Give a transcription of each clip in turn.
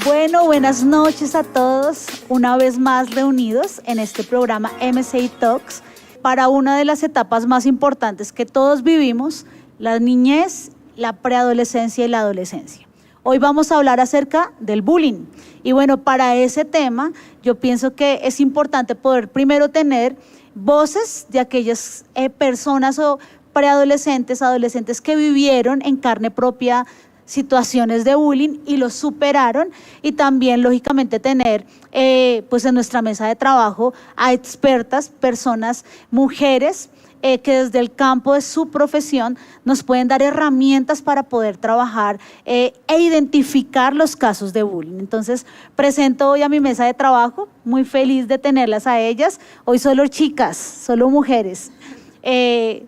Bueno, buenas noches a todos, una vez más reunidos en este programa MCI Talks para una de las etapas más importantes que todos vivimos, la niñez, la preadolescencia y la adolescencia. Hoy vamos a hablar acerca del bullying y bueno, para ese tema yo pienso que es importante poder primero tener voces de aquellas personas o preadolescentes, adolescentes que vivieron en carne propia situaciones de bullying y los superaron, y también lógicamente tener pues en nuestra mesa de trabajo a expertas, personas, mujeres que desde el campo de su profesión nos pueden dar herramientas para poder trabajar e identificar los casos de bullying. Entonces presento hoy a mi mesa de trabajo, muy feliz de tenerlas a ellas, hoy solo chicas, solo mujeres.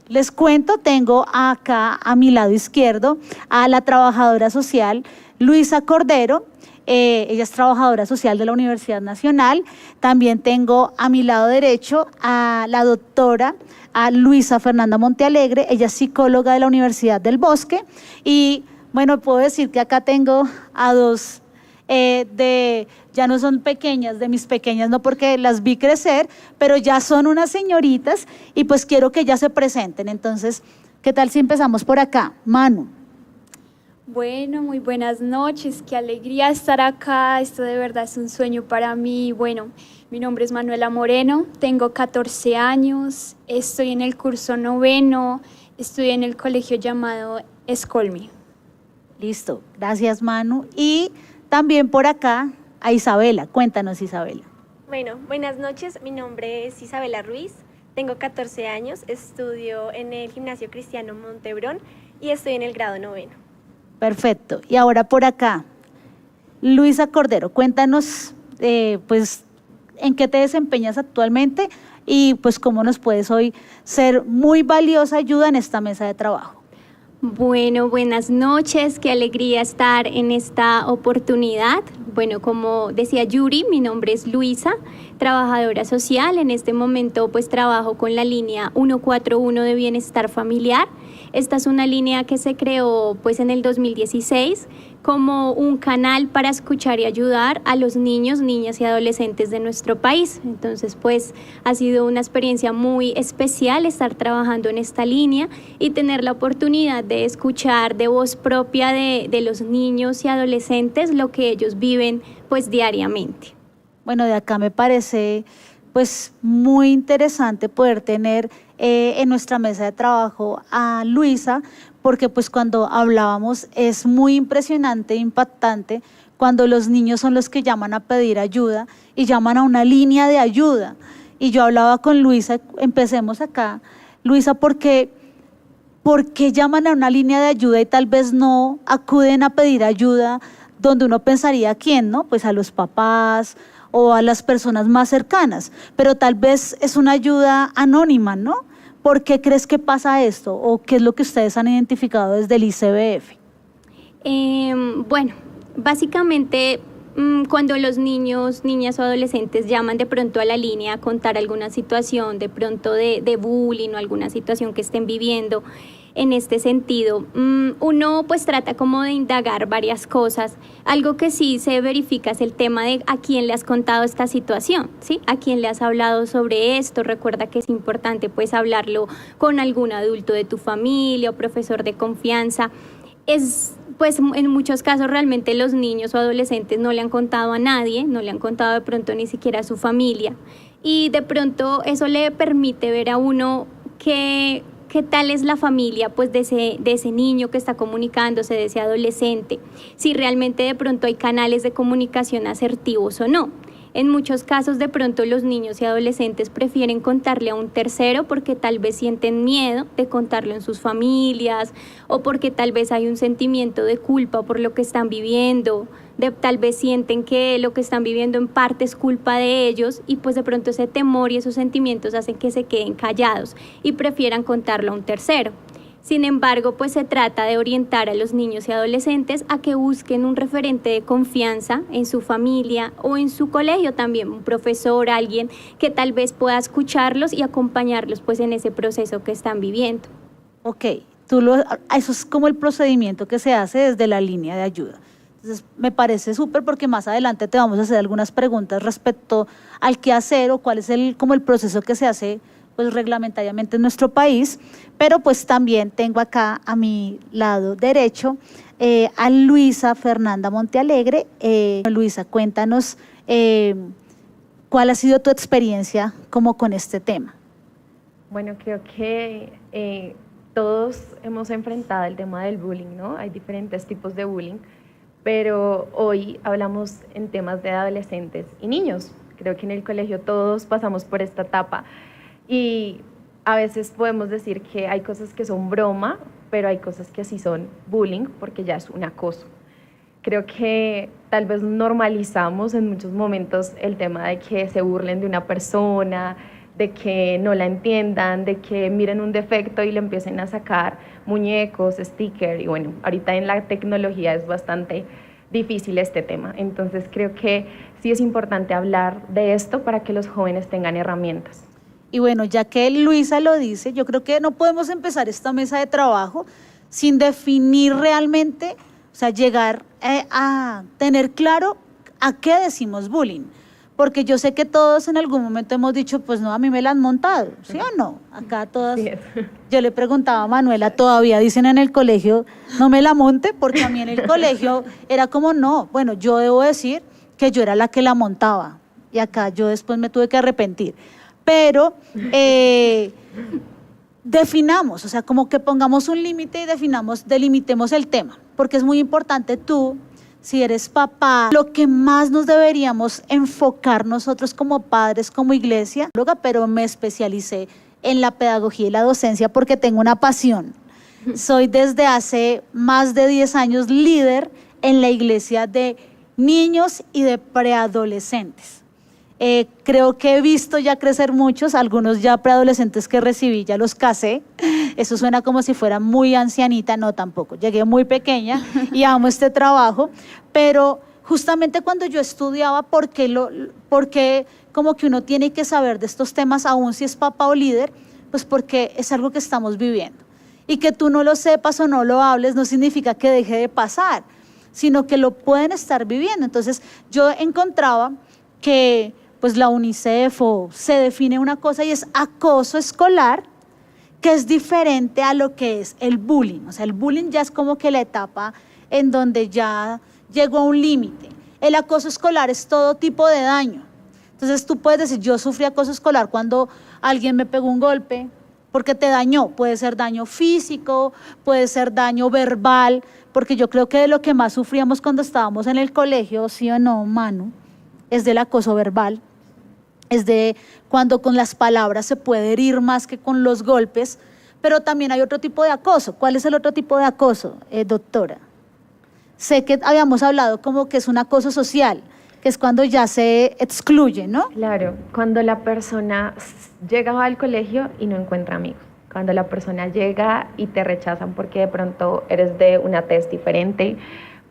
Les cuento, tengo acá a mi lado izquierdo a la trabajadora social Luisa Cordero, ella es trabajadora social de la Universidad Nacional. También tengo a mi lado derecho a la doctora Luisa Fernanda Montealegre, ella es psicóloga de la Universidad del Bosque. Y bueno, puedo decir que acá tengo a dos ya no son pequeñas, de mis pequeñas, no porque las vi crecer, pero ya son unas señoritas y pues quiero que ellas se presenten. Entonces, ¿qué tal si empezamos por acá? Manu. Bueno, muy buenas noches, qué alegría estar acá, esto de verdad es un sueño para mí. Bueno, mi nombre es Manuela Moreno, tengo 14 años, estoy en el curso 9º, estudié en el colegio llamado Escolmi. Listo, gracias Manu. Y también por acá a Isabela. Cuéntanos, Isabela. Bueno, buenas noches, mi nombre es Isabela Ruiz, tengo 14 años, estudio en el Gimnasio Cristiano Montebrón y estoy en el grado 9º. Perfecto, y ahora por acá, Luisa Cordero, cuéntanos pues en qué te desempeñas actualmente y pues cómo nos puedes hoy ser muy valiosa ayuda en esta mesa de trabajo. Bueno, buenas noches, qué alegría estar en esta oportunidad. Bueno, como decía Yuri, mi nombre es Luisa, trabajadora social. En este momento pues trabajo con la línea 141 de bienestar familiar. Esta es una línea que se creó pues en el 2016 como un canal para escuchar y ayudar a los niños, niñas y adolescentes de nuestro país. Entonces pues ha sido una experiencia muy especial estar trabajando en esta línea y tener la oportunidad de escuchar de voz propia de los niños y adolescentes lo que ellos viven pues diariamente. Bueno, de acá me parece pues muy interesante poder tener en nuestra mesa de trabajo a Luisa, porque pues cuando hablábamos es muy impresionante, impactante, cuando los niños son los que llaman a pedir ayuda y llaman a una línea de ayuda. Y yo hablaba con Luisa, empecemos acá, Luisa, ¿por qué llaman a una línea de ayuda y tal vez no acuden a pedir ayuda donde uno pensaría a quién, ¿no? Pues a los papás o a las personas más cercanas, pero tal vez es una ayuda anónima, ¿no? ¿Por qué crees que pasa esto? ¿O qué es lo que ustedes han identificado desde el ICBF? Bueno, básicamente cuando los niños, niñas o adolescentes llaman de pronto a la línea a contar alguna situación, de pronto de bullying o alguna situación que estén viviendo, en este sentido, uno pues trata como de indagar varias cosas. Algo que sí se verifica es el tema de a quién le has contado esta situación, ¿sí? A quién le has hablado sobre esto. Recuerda que es importante pues hablarlo con algún adulto de tu familia o profesor de confianza. Pues en muchos casos realmente los niños o adolescentes no le han contado a nadie, no le han contado de pronto ni siquiera a su familia, y de pronto eso le permite ver a uno qué tal es la familia pues de ese niño que está comunicándose, de ese adolescente, si realmente de pronto hay canales de comunicación asertivos o no. En muchos casos de pronto los niños y adolescentes prefieren contarle a un tercero porque tal vez sienten miedo de contarlo en sus familias, o porque tal vez hay un sentimiento de culpa por lo que están viviendo, tal vez sienten que lo que están viviendo en parte es culpa de ellos, y pues de pronto ese temor y esos sentimientos hacen que se queden callados y prefieran contarlo a un tercero. Sin embargo, pues se trata de orientar a los niños y adolescentes a que busquen un referente de confianza en su familia o en su colegio también, un profesor, alguien que tal vez pueda escucharlos y acompañarlos pues en ese proceso que están viviendo. Ok, eso es como el procedimiento que se hace desde la línea de ayuda. Entonces, me parece súper porque más adelante te vamos a hacer algunas preguntas respecto al qué hacer o cuál es como el proceso que se hace pues reglamentariamente en nuestro país, pero pues también tengo acá a mi lado derecho a Luisa Fernanda Montealegre. Luisa, cuéntanos cuál ha sido tu experiencia como con este tema. Bueno, creo que todos hemos enfrentado el tema del bullying, ¿no? Hay diferentes tipos de bullying, pero hoy hablamos en temas de adolescentes y niños. Creo que en el colegio todos pasamos por esta etapa y a veces podemos decir que hay cosas que son broma, pero hay cosas que sí son bullying porque ya es un acoso. Creo que tal vez normalizamos en muchos momentos el tema de que se burlen de una persona, de que no la entiendan, de que miren un defecto y le empiecen a sacar muñecos, stickers, y bueno, ahorita en la tecnología es bastante difícil este tema. Entonces creo que sí es importante hablar de esto para que los jóvenes tengan herramientas. Y bueno, ya que Luisa lo dice, yo creo que no podemos empezar esta mesa de trabajo sin definir realmente, o sea, llegar a tener claro a qué decimos bullying. Porque yo sé que todos en algún momento hemos dicho, pues no, a mí me la han montado, ¿sí o no? Acá todas, Sí. yo le preguntaba a Manuela, todavía dicen en el colegio, no me la monte, porque a mí en el colegio era como, no, bueno, yo debo decir que yo era la que la montaba, y acá yo después me tuve que arrepentir. Pero definamos, o sea, como que pongamos un límite y delimitemos el tema, porque es muy importante tú, si eres papá, lo que más nos deberíamos enfocar nosotros como padres, como iglesia, pero me especialicé en la pedagogía y la docencia porque tengo una pasión. Soy desde hace más de 10 años líder en la iglesia de niños y de preadolescentes. Creo que he visto ya crecer muchos, algunos ya preadolescentes que recibí, ya los casé. Eso suena como si fuera muy ancianita, no tampoco, llegué muy pequeña y amo este trabajo, pero justamente cuando yo estudiaba, ¿por qué como que uno tiene que saber de estos temas aún si es papá o líder? Pues porque es algo que estamos viviendo. Y que tú no lo sepas o no lo hables no significa que deje de pasar, sino que lo pueden estar viviendo. Entonces yo encontraba que pues la UNICEF se define una cosa y es acoso escolar, que es diferente a lo que es el bullying. O sea, el bullying ya es como que la etapa en donde ya llegó a un límite. El acoso escolar es todo tipo de daño. Entonces tú puedes decir, yo sufrí acoso escolar cuando alguien me pegó un golpe, porque te dañó. Puede ser daño físico, puede ser daño verbal, porque yo creo que de lo que más sufríamos cuando estábamos en el colegio, sí o no, Manu, es del acoso verbal. Es de cuando con las palabras se puede herir más que con los golpes, pero también hay otro tipo de acoso. ¿Cuál es el otro tipo de acoso, doctora? Sé que habíamos hablado como que es un acoso social, que es cuando ya se excluye, ¿no? Claro, cuando la persona llega al colegio y no encuentra amigos, cuando la persona llega y te rechazan porque de pronto eres de una tez diferente,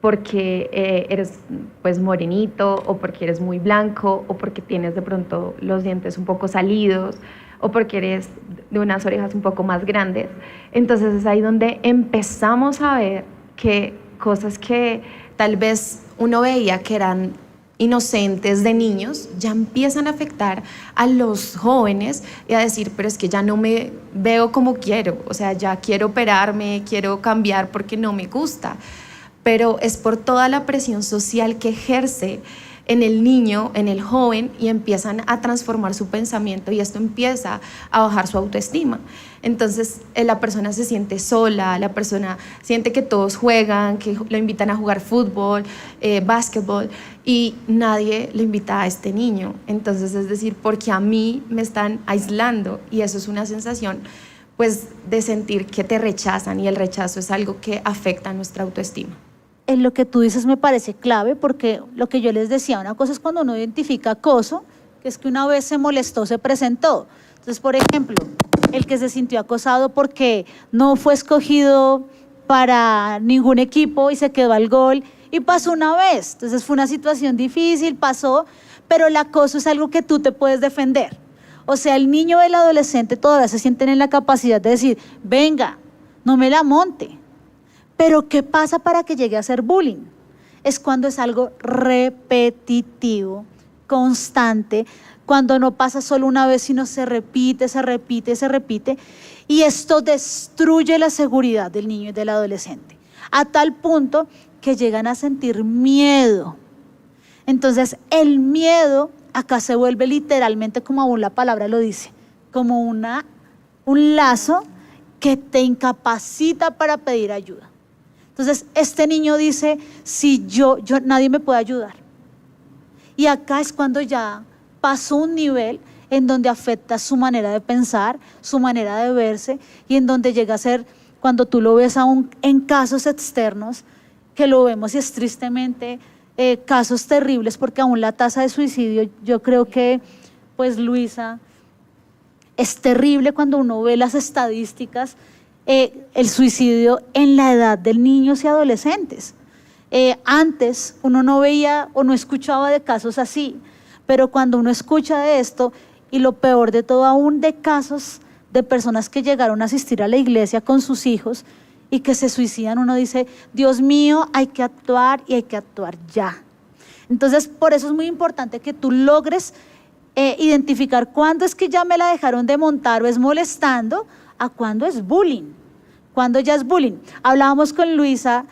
porque eres pues morenito o porque eres muy blanco o porque tienes de pronto los dientes un poco salidos o porque eres de unas orejas un poco más grandes. Entonces es ahí donde empezamos a ver que cosas que tal vez uno veía que eran inocentes de niños ya empiezan a afectar a los jóvenes y a decir, pero es que ya no me veo como quiero, o sea, ya quiero operarme, quiero cambiar porque no me gusta. Pero es por toda la presión social que ejerce en el niño, en el joven, y empiezan a transformar su pensamiento y esto empieza a bajar su autoestima. Entonces la persona se siente sola, la persona siente que todos juegan, que lo invitan a jugar fútbol, básquetbol, y nadie le invita a este niño. Entonces es decir, porque a mí me están aislando, y eso es una sensación pues de sentir que te rechazan, y el rechazo es algo que afecta a nuestra autoestima. En lo que tú dices me parece clave, porque lo que yo les decía, una cosa es cuando uno identifica acoso, que es que una vez se molestó, se presentó. Entonces, por ejemplo, el que se sintió acosado porque no fue escogido para ningún equipo y se quedó al gol y pasó una vez. Entonces fue una situación difícil, pasó, pero el acoso es algo que tú te puedes defender. O sea, el niño o el adolescente todavía se sienten en la capacidad de decir, venga, no me la monte. Pero ¿qué pasa para que llegue a ser bullying? es cuando es algo repetitivo, constante, cuando no pasa solo una vez, sino se repite, se repite, se repite. Y esto destruye la seguridad del niño y del adolescente, a tal punto que llegan a sentir miedo. Entonces, el miedo acá se vuelve literalmente, como aún la palabra lo dice, como un lazo que te incapacita para pedir ayuda. Entonces, este niño dice, si nadie me puede ayudar. Y acá es cuando ya pasó un nivel en donde afecta su manera de pensar, su manera de verse, y en donde llega a ser, cuando tú lo ves aún en casos externos, que lo vemos y es tristemente casos terribles, porque aún la tasa de suicidio, yo creo que, pues Luisa, es terrible cuando uno ve las estadísticas, el suicidio en la edad de niños y adolescentes. Antes uno no veía o no escuchaba de casos así, pero cuando uno escucha de esto, y lo peor de todo aún, de casos de personas que llegaron a asistir a la iglesia con sus hijos y que se suicidan, uno dice, Dios mío, hay que actuar y hay que actuar ya. Entonces, por eso es muy importante que tú logres identificar cuándo es que ya me la dejaron de montar o es molestando, a cuándo es bullying, cuándo ya es bullying. Hablábamos con Luisa,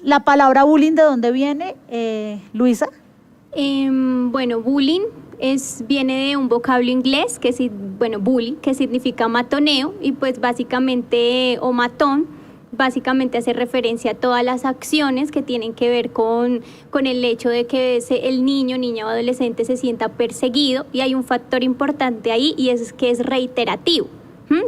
la palabra bullying, ¿de dónde viene, Luisa? Bueno, bullying viene de un vocablo inglés, bully, que significa matoneo, y pues básicamente, o matón, básicamente hace referencia a todas las acciones que tienen que ver con el hecho de que el niño, niña o adolescente se sienta perseguido, y hay un factor importante ahí, y es que es reiterativo.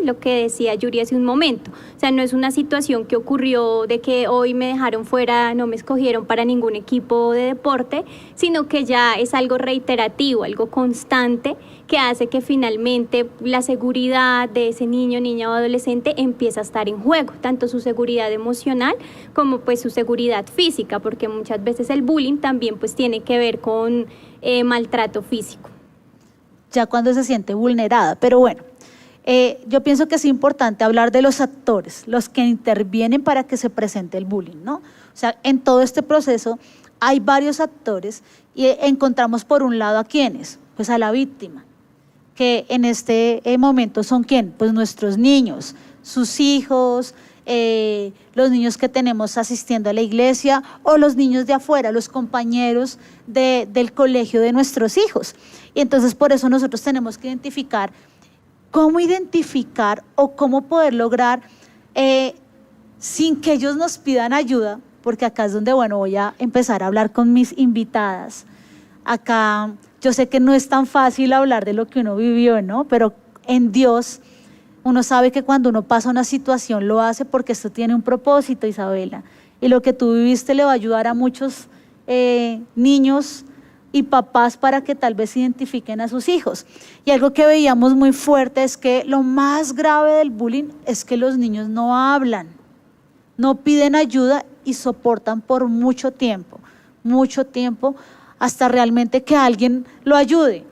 Lo que decía Yuri hace un momento, o sea, no es una situación que ocurrió de que hoy me dejaron fuera, no me escogieron para ningún equipo de deporte, sino que ya es algo reiterativo, algo constante, que hace que finalmente la seguridad de ese niño, niña o adolescente empieza a estar en juego, tanto su seguridad emocional como pues su seguridad física, porque muchas veces el bullying también pues tiene que ver con maltrato físico. Ya cuando se siente vulnerada, pero bueno. Yo pienso que es importante hablar de los actores, los que intervienen para que se presente el bullying, ¿no? O sea, en todo este proceso hay varios actores y encontramos por un lado a quiénes, pues a la víctima, que en este momento son ¿quién? Pues nuestros niños, sus hijos, los niños que tenemos asistiendo a la iglesia o los niños de afuera, los compañeros del colegio de nuestros hijos. Y entonces por eso nosotros tenemos que identificar cómo identificar o cómo poder lograr sin que ellos nos pidan ayuda, porque acá es donde, bueno, voy a empezar a hablar con mis invitadas. Acá yo sé que no es tan fácil hablar de lo que uno vivió, ¿no? Pero en Dios uno sabe que cuando uno pasa una situación lo hace porque esto tiene un propósito, Isabela, y lo que tú viviste le va a ayudar a muchos niños y papás para que tal vez identifiquen a sus hijos. Y algo que veíamos muy fuerte es que lo más grave del bullying es que los niños no hablan, no piden ayuda y soportan por mucho tiempo, hasta realmente que alguien lo ayude.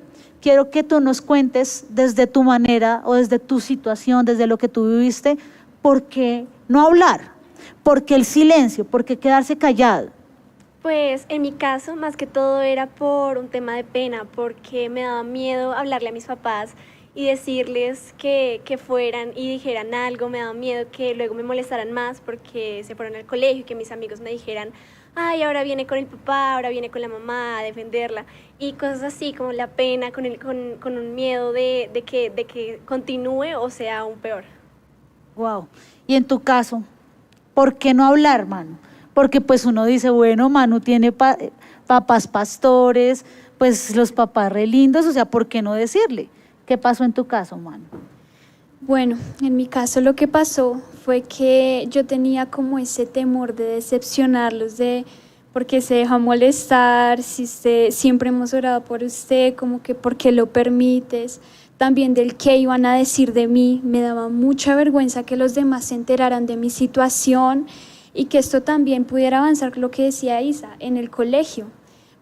Quiero que tú nos cuentes desde tu manera o desde tu situación, desde lo que tú viviste, ¿por qué no hablar? ¿Por qué el silencio? ¿Por qué quedarse callado? Pues en mi caso, más que todo era por un tema de pena, porque me daba miedo hablarle a mis papás y decirles que fueran y dijeran algo, me daba miedo que luego me molestaran más porque se fueron al colegio y que mis amigos me dijeran, ay, ahora viene con el papá, ahora viene con la mamá a defenderla, y cosas así como la pena, con un miedo de que continúe o sea aún peor. Wow. Y en tu caso, ¿por qué no hablar, Manu? Porque pues uno dice, bueno, Manu tiene papás pastores, pues los papás re lindos, o sea, ¿por qué no decirle? ¿Qué pasó en tu caso, Manu? Bueno, en mi caso lo que pasó fue que yo tenía como ese temor de decepcionarlos, porque se deja molestar, si siempre hemos orado por usted, como que ¿por qué lo permites? También del qué iban a decir de mí, me daba mucha vergüenza que los demás se enteraran de mi situación, y que esto también pudiera avanzar, lo que decía Isa, en el colegio,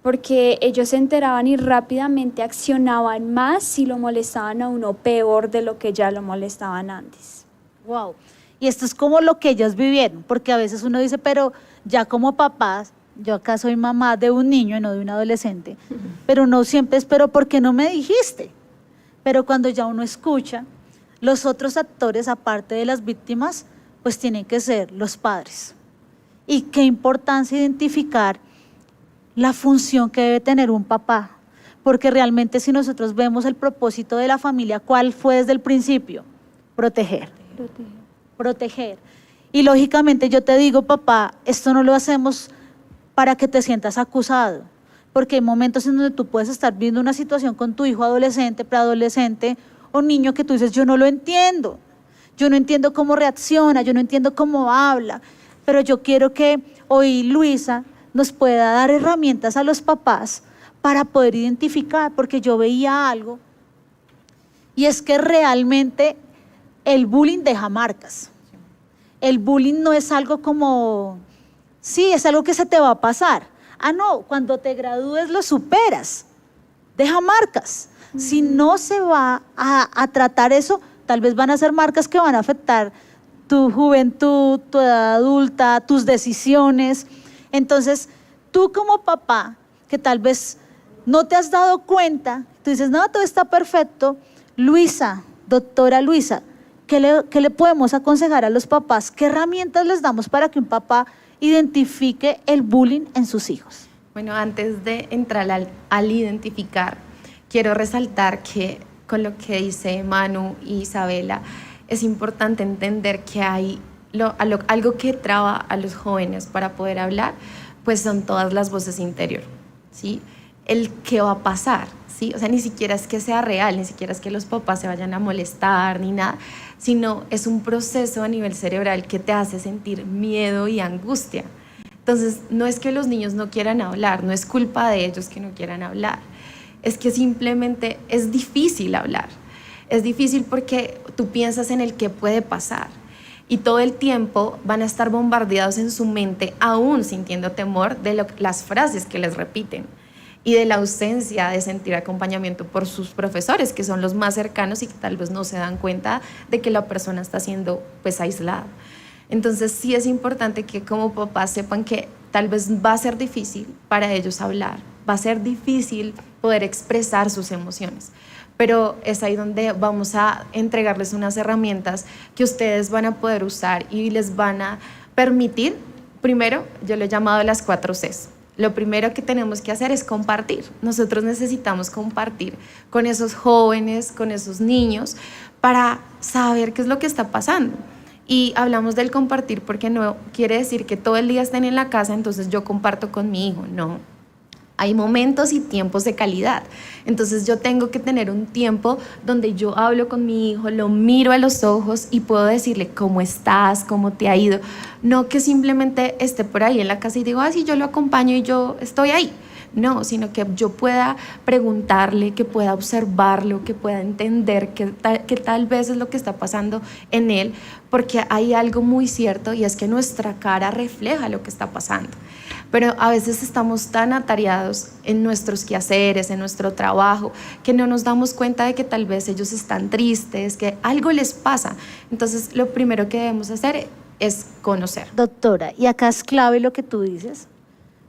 porque ellos se enteraban y rápidamente accionaban más si lo molestaban a uno peor de lo que ya lo molestaban antes. Wow. Y esto es como lo que ellos vivieron, porque a veces uno dice, pero ya como papás, yo acá soy mamá de un niño y no de un adolescente, pero no siempre espero, ¿por qué no me dijiste? Pero cuando ya uno escucha, los otros actores, aparte de las víctimas, pues tienen que ser los padres. Y qué importancia identificar la función que debe tener un papá, porque realmente si nosotros vemos el propósito de la familia, ¿cuál fue desde el principio? Proteger. Proteger. Y lógicamente yo te digo, papá, esto no lo hacemos para que te sientas acusado, porque hay momentos en donde tú puedes estar viendo una situación con tu hijo adolescente, preadolescente o niño que tú dices, yo no lo entiendo, yo no entiendo cómo reacciona, yo no entiendo cómo habla, pero yo quiero que hoy Luisa nos pueda dar herramientas a los papás para poder identificar, porque yo veía algo, y es que realmente el bullying deja marcas. El bullying no es algo como, sí, es algo que se te va a pasar. Ah, no, cuando te gradúes lo superas, deja marcas. Si no se va a tratar eso, tal vez van a ser marcas que van a afectar tu juventud, tu edad adulta, tus decisiones. Entonces, tú como papá, que tal vez no te has dado cuenta, tú dices, no, todo está perfecto. Luisa, doctora Luisa, ¿qué le podemos aconsejar a los papás? ¿Qué herramientas les damos para que un papá identifique el bullying en sus hijos? Bueno, antes de entrar al identificar, quiero resaltar que con lo que dice Manu y Isabela, es importante entender que hay algo que traba a los jóvenes para poder hablar, pues son todas las voces interior, ¿sí? El qué va a pasar, ¿sí? O sea, ni siquiera es que sea real, ni siquiera es que los papás se vayan a molestar ni nada, sino es un proceso a nivel cerebral que te hace sentir miedo y angustia. Entonces, no es que los niños no quieran hablar, no es culpa de ellos que no quieran hablar, es que simplemente es difícil hablar. Es difícil porque tú piensas en el qué puede pasar y todo el tiempo van a estar bombardeados en su mente, aún sintiendo temor de las frases que les repiten y de la ausencia de sentir acompañamiento por sus profesores, que son los más cercanos y que tal vez no se dan cuenta de que la persona está siendo pues aislada. Entonces sí es importante que como papás sepan que tal vez va a ser difícil para ellos hablar, va a ser difícil poder expresar sus emociones, pero es ahí donde vamos a entregarles unas herramientas que ustedes van a poder usar y les van a permitir, primero, yo lo he llamado las 4 Cs. Lo primero que tenemos que hacer es compartir. Nosotros necesitamos compartir con esos jóvenes, con esos niños, para saber qué es lo que está pasando. Y hablamos del compartir porque no quiere decir que todo el día estén en la casa, entonces yo comparto con mi hijo, no. Hay momentos y tiempos de calidad. Entonces yo tengo que tener un tiempo donde yo hablo con mi hijo, lo miro a los ojos y puedo decirle cómo estás, cómo te ha ido. No que simplemente esté por ahí en la casa y digo, sí, yo lo acompaño y yo estoy ahí. No, sino que yo pueda preguntarle, que pueda observarlo, que pueda entender que tal vez es lo que está pasando en él, porque hay algo muy cierto y es que nuestra cara refleja lo que está pasando. Pero a veces estamos tan atareados en nuestros quehaceres, en nuestro trabajo, que no nos damos cuenta de que tal vez ellos están tristes, que algo les pasa. Entonces, lo primero que debemos hacer es conocer. Doctora, y acá es clave lo que tú dices,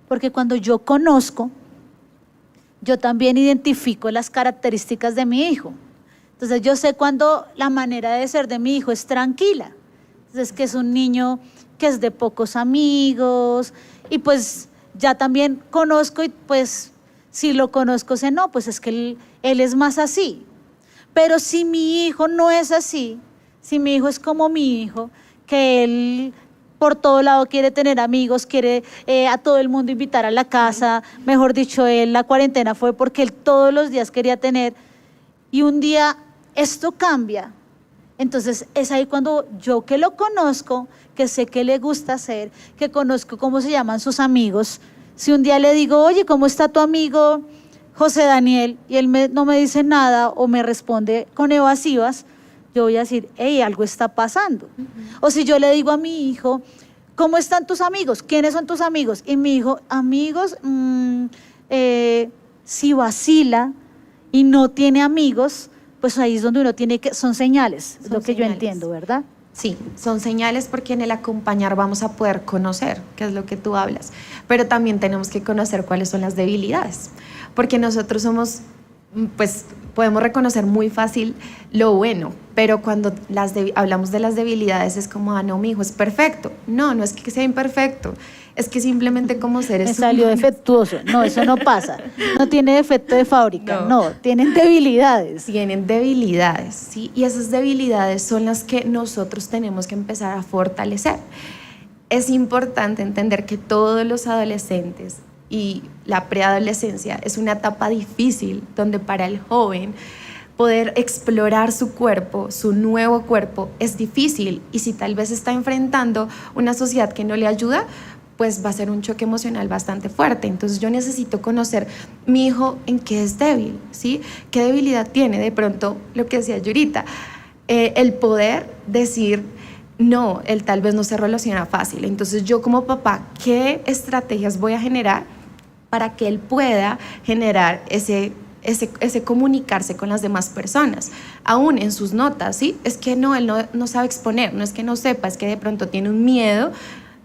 porque cuando yo conozco, yo también identifico las características de mi hijo. Entonces, yo sé cuando la manera de ser de mi hijo es tranquila. Entonces, que es un niño que es de pocos amigos, y pues ya también conozco y pues si lo conozco sé, no, pues es que él es más así. Pero si mi hijo no es así, si mi hijo es como mi hijo, que él por todo lado quiere tener amigos, quiere a todo el mundo invitar a la casa, mejor dicho, la cuarentena fue porque él todos los días quería tener, y un día esto cambia. Entonces es ahí cuando yo que lo conozco, que sé qué le gusta hacer, que conozco cómo se llaman sus amigos, si un día le digo, oye, ¿cómo está tu amigo José Daniel? Y él no me dice nada o me responde con evasivas, yo voy a decir, hey, algo está pasando. O si yo le digo a mi hijo, ¿cómo están tus amigos? ¿Quiénes son tus amigos? Y mi hijo, amigos, si vacila y no tiene amigos, pues ahí es donde uno tiene que, son señales, es lo que yo entiendo, ¿verdad? Sí, son señales porque en el acompañar vamos a poder conocer, que es lo que tú hablas, pero también tenemos que conocer cuáles son las debilidades, porque nosotros somos, pues podemos reconocer muy fácil lo bueno, pero cuando hablamos de las debilidades es como, no, mi hijo es perfecto. No, no es que sea imperfecto, es que simplemente como seres Me salió humanos, defectuoso. No, eso no pasa. No tiene defecto de fábrica. No. No, tienen debilidades. tienen debilidades, ¿sí? Y esas debilidades son las que nosotros tenemos que empezar a fortalecer. Es importante entender que todos los adolescentes y la preadolescencia es una etapa difícil donde para el joven poder explorar su cuerpo, su nuevo cuerpo, es difícil, y si tal vez está enfrentando una sociedad que no le ayuda, pues va a ser un choque emocional bastante fuerte. Entonces yo necesito conocer mi hijo en qué es débil, ¿sí? ¿Qué debilidad tiene? De pronto, lo que decía Yurita, el poder decir, no, él tal vez no se relaciona fácil. Entonces yo como papá, ¿qué estrategias voy a generar para que él pueda generar ese comunicarse con las demás personas, aún en sus notas, ¿sí? Es que no, él no sabe exponer, no es que no sepa, es que de pronto tiene un miedo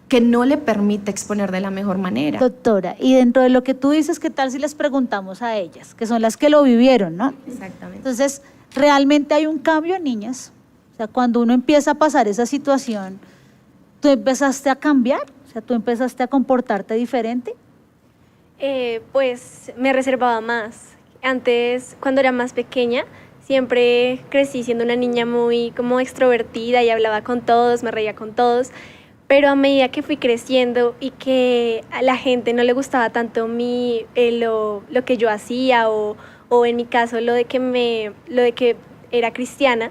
que no le permite exponer de la mejor manera. Doctora, y dentro de lo que tú dices, ¿qué tal si les preguntamos a ellas, que son las que lo vivieron, ¿no? Exactamente. Entonces, ¿realmente hay un cambio, niñas? O sea, cuando uno empieza a pasar esa situación, ¿tú empezaste a cambiar? O sea, ¿tú empezaste a comportarte diferente? Pues me reservaba más. Antes, cuando era más pequeña, siempre crecí siendo una niña muy como extrovertida y hablaba con todos, me reía con todos. Pero a medida que fui creciendo y que a la gente no le gustaba tanto lo que yo hacía o en mi caso lo de que era cristiana,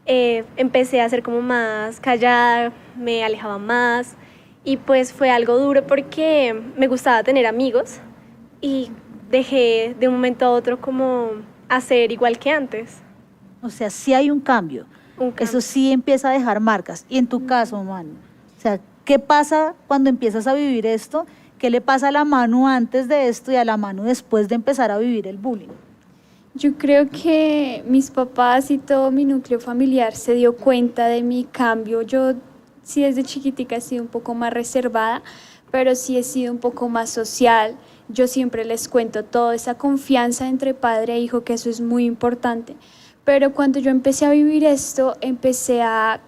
empecé a ser como más callada, me alejaba más, y pues fue algo duro porque me gustaba tener amigos y dejé de un momento a otro como hacer igual que antes. O sea, sí hay un cambio. Eso sí empieza a dejar marcas. Y en tu caso, Manu, o sea, ¿qué pasa cuando empiezas a vivir esto? ¿Qué le pasa a la Manu antes de esto y a la Manu después de empezar a vivir el bullying? Yo creo que mis papás y todo mi núcleo familiar se dio cuenta de mi cambio. Yo sí desde chiquitica he sido un poco más reservada, pero sí he sido un poco más social. Yo siempre les cuento toda esa confianza entre padre e hijo, que eso es muy importante. Pero cuando yo empecé a vivir esto, empecé a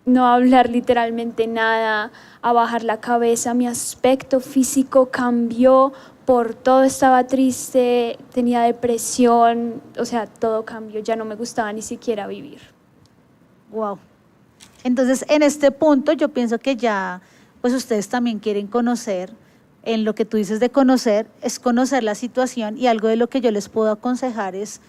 no hablar literalmente nada, a bajar la cabeza, mi aspecto físico cambió, por todo estaba triste, tenía depresión, o sea, todo cambió, ya no me gustaba ni siquiera vivir. Wow. Entonces, en este punto yo pienso que ya, pues ustedes también quieren conocer, en lo que tú dices de conocer, es conocer la situación, y algo de lo que yo les puedo aconsejar es,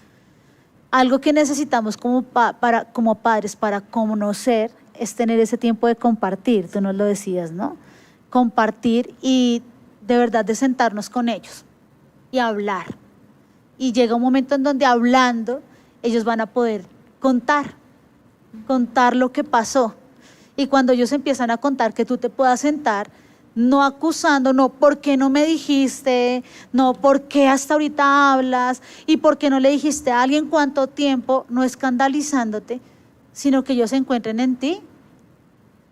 algo que necesitamos como padres para conocer, es tener ese tiempo de compartir, tú nos lo decías, ¿no? Compartir y de verdad de sentarnos con ellos y hablar. Y llega un momento en donde hablando, ellos van a poder contar lo que pasó. Y cuando ellos empiezan a contar, que tú te puedas sentar, no acusando, no, ¿por qué no me dijiste? No, ¿por qué hasta ahorita hablas? ¿Y por qué no le dijiste a alguien cuánto tiempo? No escandalizándote, sino que ellos encuentren en ti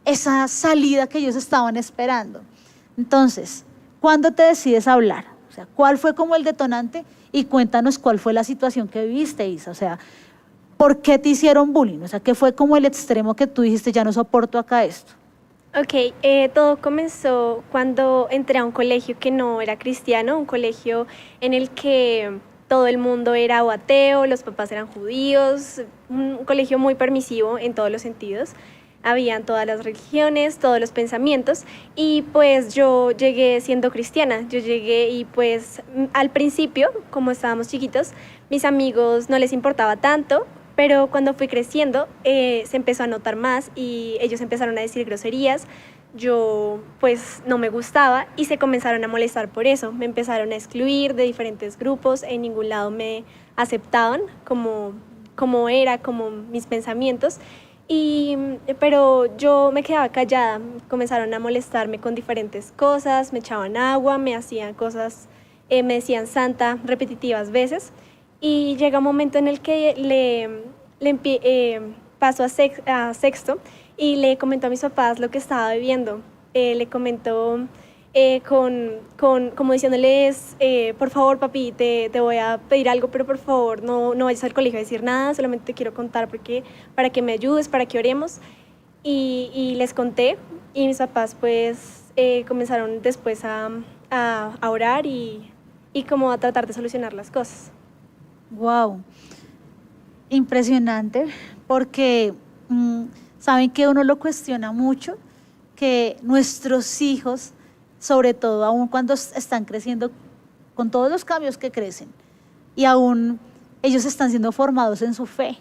esa salida que ellos estaban esperando. Entonces, ¿cuándo te decides a hablar? O sea, ¿cuál fue como el detonante? Y cuéntanos cuál fue la situación que viviste, Isa. O sea, ¿por qué te hicieron bullying? O sea, ¿qué fue como el extremo que tú dijiste, ya no soporto acá esto? Ok, todo comenzó cuando entré a un colegio que no era cristiano, un colegio en el que todo el mundo era o ateo, los papás eran judíos, un colegio muy permisivo en todos los sentidos. Habían todas las religiones, todos los pensamientos, y pues yo llegué siendo cristiana. Yo llegué y pues al principio, como estábamos chiquitos, mis amigos no les importaba tanto, pero cuando fui creciendo se empezó a notar más y ellos empezaron a decir groserías. Yo pues no me gustaba y se comenzaron a molestar por eso. Me empezaron a excluir de diferentes grupos, en ningún lado me aceptaban como era, como mis pensamientos. Pero yo me quedaba callada, comenzaron a molestarme con diferentes cosas, me echaban agua, me hacían cosas, me decían santa repetitivas veces, y llega un momento en el que paso a sexto y le comentó a mis papás lo que estaba viviendo. Le comentó como diciéndoles, por favor papi, te voy a pedir algo, pero por favor no vayas al colegio a decir nada, solamente te quiero contar para que me ayudes, para que oremos. Y les conté, y mis papás pues comenzaron después a orar y como a tratar de solucionar las cosas. Wow, impresionante, porque saben que uno lo cuestiona mucho, que nuestros hijos, sobre todo aún cuando están creciendo, con todos los cambios que crecen, y aún ellos están siendo formados en su fe,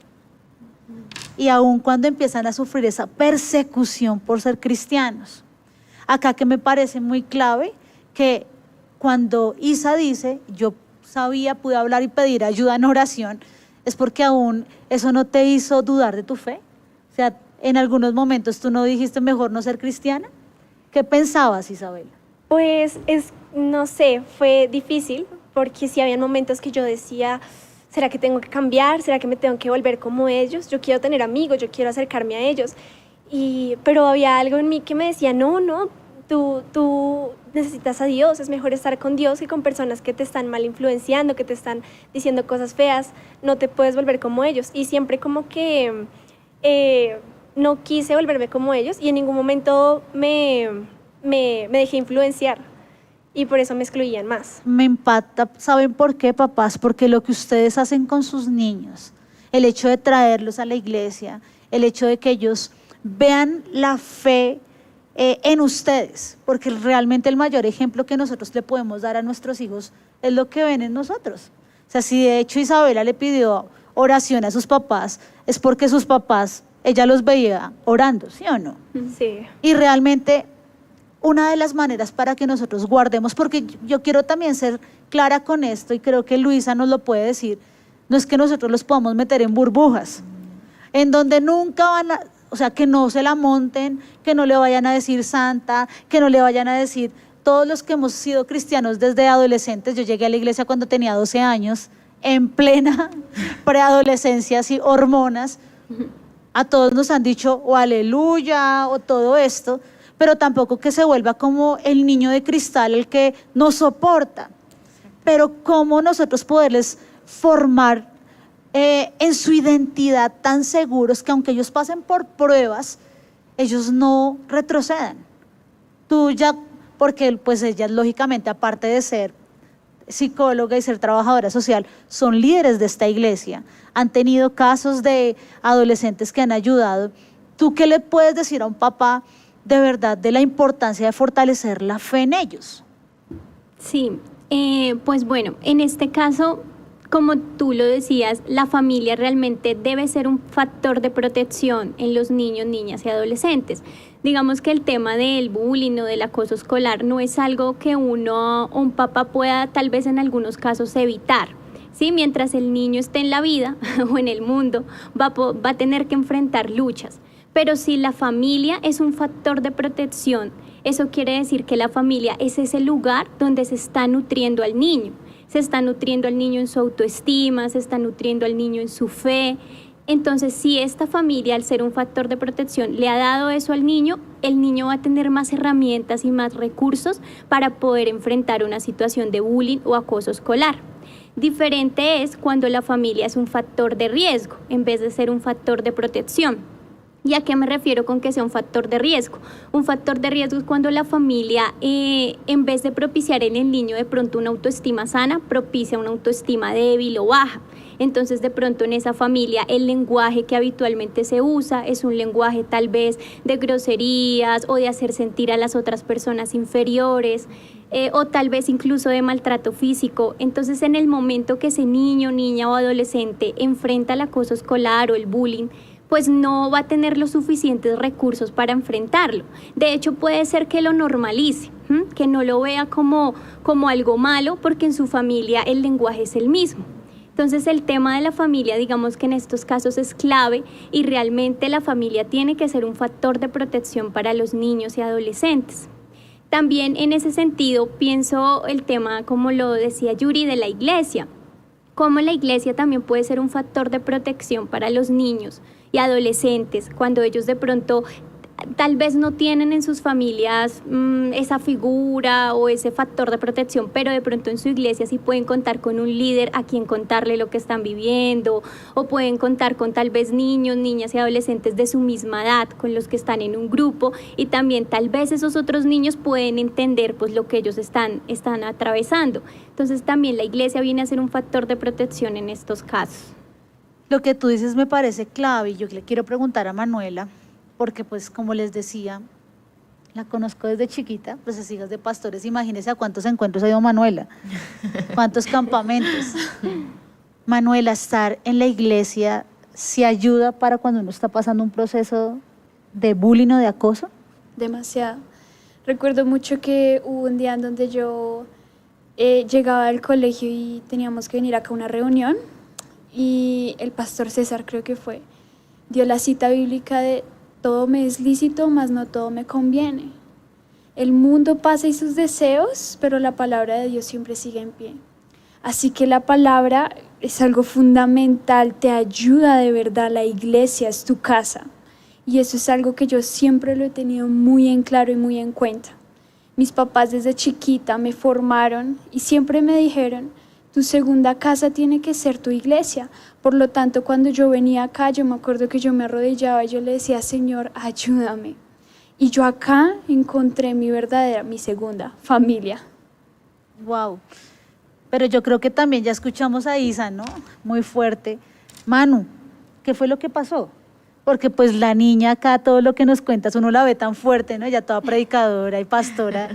y aún cuando empiezan a sufrir esa persecución por ser cristianos. Acá que me parece muy clave, que cuando Isa dice, yo sabía, pude hablar y pedir ayuda en oración, es porque aún eso no te hizo dudar de tu fe. O sea, en algunos momentos tú no dijiste mejor no ser cristiana. ¿Qué pensabas, Isabela? Pues no sé, fue difícil, porque sí había momentos que yo decía, ¿será que tengo que cambiar? ¿Será que me tengo que volver como ellos? Yo quiero tener amigos, yo quiero acercarme a ellos. Pero había algo en mí que me decía, no, tú necesitas a Dios, es mejor estar con Dios que con personas que te están mal influenciando, que te están diciendo cosas feas, no te puedes volver como ellos. Y siempre como que no quise volverme como ellos, y en ningún momento me dejé influenciar, y por eso me excluían más. Me impacta, ¿saben por qué, papás? Porque lo que ustedes hacen con sus niños, el hecho de traerlos a la iglesia, el hecho de que ellos vean la fe en ustedes, porque realmente el mayor ejemplo que nosotros le podemos dar a nuestros hijos es lo que ven en nosotros. O sea, si de hecho Isabela le pidió oración a sus papás, es porque sus papás, ella los veía orando, ¿sí o no? Sí. Y realmente una de las maneras para que nosotros guardemos, porque yo quiero también ser clara con esto, y creo que Luisa nos lo puede decir, no es que nosotros los podamos meter en burbujas, en donde nunca van a, o sea, que no se la monten, que no le vayan a decir santa, que no le vayan a decir, todos los que hemos sido cristianos desde adolescentes, yo llegué a la iglesia cuando tenía 12 años, en plena preadolescencia, así, hormonas, a todos nos han dicho o aleluya o todo esto, pero tampoco que se vuelva como el niño de cristal, el que nos soporta. Pero cómo nosotros poderles formar en su identidad tan seguros que aunque ellos pasen por pruebas, ellos no retrocedan. Tú ya, porque pues ellas lógicamente, aparte de ser psicóloga y ser trabajadora social, son líderes de esta iglesia, han tenido casos de adolescentes que han ayudado. ¿Tú qué le puedes decir a un papá de verdad de la importancia de fortalecer la fe en ellos? Sí, pues bueno, en este caso, como tú lo decías, la familia realmente debe ser un factor de protección en los niños, niñas y adolescentes. Digamos que el tema del bullying o del acoso escolar no es algo que un papá pueda tal vez en algunos casos evitar. Sí, mientras el niño esté en la vida o en el mundo, va a tener que enfrentar luchas. Pero si la familia es un factor de protección, eso quiere decir que la familia es ese lugar donde se está nutriendo al niño. Se está nutriendo al niño en su autoestima, se está nutriendo al niño en su fe. Entonces, si esta familia, al ser un factor de protección, le ha dado eso al niño, el niño va a tener más herramientas y más recursos para poder enfrentar una situación de bullying o acoso escolar. Diferente es cuando la familia es un factor de riesgo en vez de ser un factor de protección. ¿Y a qué me refiero con que sea un factor de riesgo? Un factor de riesgo es cuando la familia, en vez de propiciar en el niño de pronto una autoestima sana, propicia una autoestima débil o baja. Entonces, de pronto en esa familia el lenguaje que habitualmente se usa es un lenguaje tal vez de groserías o de hacer sentir a las otras personas inferiores, o tal vez incluso de maltrato físico. Entonces, en el momento que ese niño, niña o adolescente enfrenta el acoso escolar o el bullying, pues no va a tener los suficientes recursos para enfrentarlo. De hecho, puede ser que lo normalice, que no lo vea como algo malo, porque en su familia el lenguaje es el mismo. Entonces, el tema de la familia, digamos que en estos casos es clave, y realmente la familia tiene que ser un factor de protección para los niños y adolescentes. También en ese sentido pienso el tema, como lo decía Yuri, de la iglesia. Cómo la iglesia también puede ser un factor de protección para los niños y adolescentes cuando ellos de pronto tal vez no tienen en sus familias esa figura o ese factor de protección, pero de pronto en su iglesia sí pueden contar con un líder a quien contarle lo que están viviendo, o pueden contar con tal vez niños, niñas y adolescentes de su misma edad con los que están en un grupo, y también tal vez esos otros niños pueden entender pues lo que ellos están atravesando. Entonces también la iglesia viene a ser un factor de protección en estos casos. Lo que tú dices me parece clave y yo le quiero preguntar a Manuela, porque pues como les decía, la conozco desde chiquita, pues es hija de pastores, imagínense a cuántos encuentros ha ido Manuela, cuántos campamentos. Manuela, estar en la iglesia, ¿se ayuda para cuando uno está pasando un proceso de bullying o de acoso? Demasiado. Recuerdo mucho que hubo un día en donde yo llegaba al colegio y teníamos que venir acá a una reunión, y el pastor César, creo que fue, dio la cita bíblica de: todo me es lícito, mas no todo me conviene. El mundo pasa y sus deseos, pero la palabra de Dios siempre sigue en pie. Así que la palabra es algo fundamental, te ayuda de verdad. La iglesia es tu casa. Y eso es algo que yo siempre lo he tenido muy en claro y muy en cuenta. Mis papás desde chiquita me formaron y siempre me dijeron: tu segunda casa tiene que ser tu iglesia. Por lo tanto, cuando yo venía acá, yo me acuerdo que yo me arrodillaba y yo le decía: Señor, ayúdame. Y yo acá encontré mi segunda familia. Wow. Pero yo creo que también ya escuchamos a Isa, ¿no? Muy fuerte. Manu, ¿qué fue lo que pasó? Porque pues la niña acá, todo lo que nos cuentas, uno la ve tan fuerte, ¿no? Ya toda predicadora y pastora.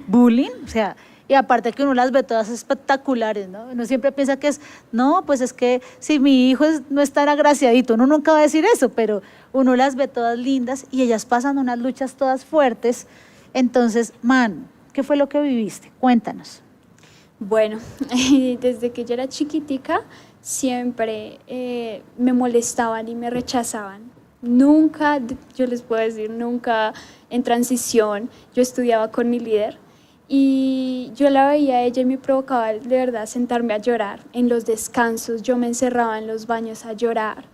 Bullying, o sea... Y aparte que uno las ve todas espectaculares, ¿no? Uno siempre piensa que no, pues es que si mi hijo no es tan agraciadito, uno nunca va a decir eso, pero uno las ve todas lindas y ellas pasan unas luchas todas fuertes. Entonces, Manu, ¿qué fue lo que viviste? Cuéntanos. Bueno, desde que yo era chiquitica, siempre me molestaban y me rechazaban. Nunca, yo les puedo decir, nunca en transición, yo estudiaba con mi líder. Y yo la veía a ella y me provocaba de verdad sentarme a llorar. En los descansos yo me encerraba en los baños a llorar.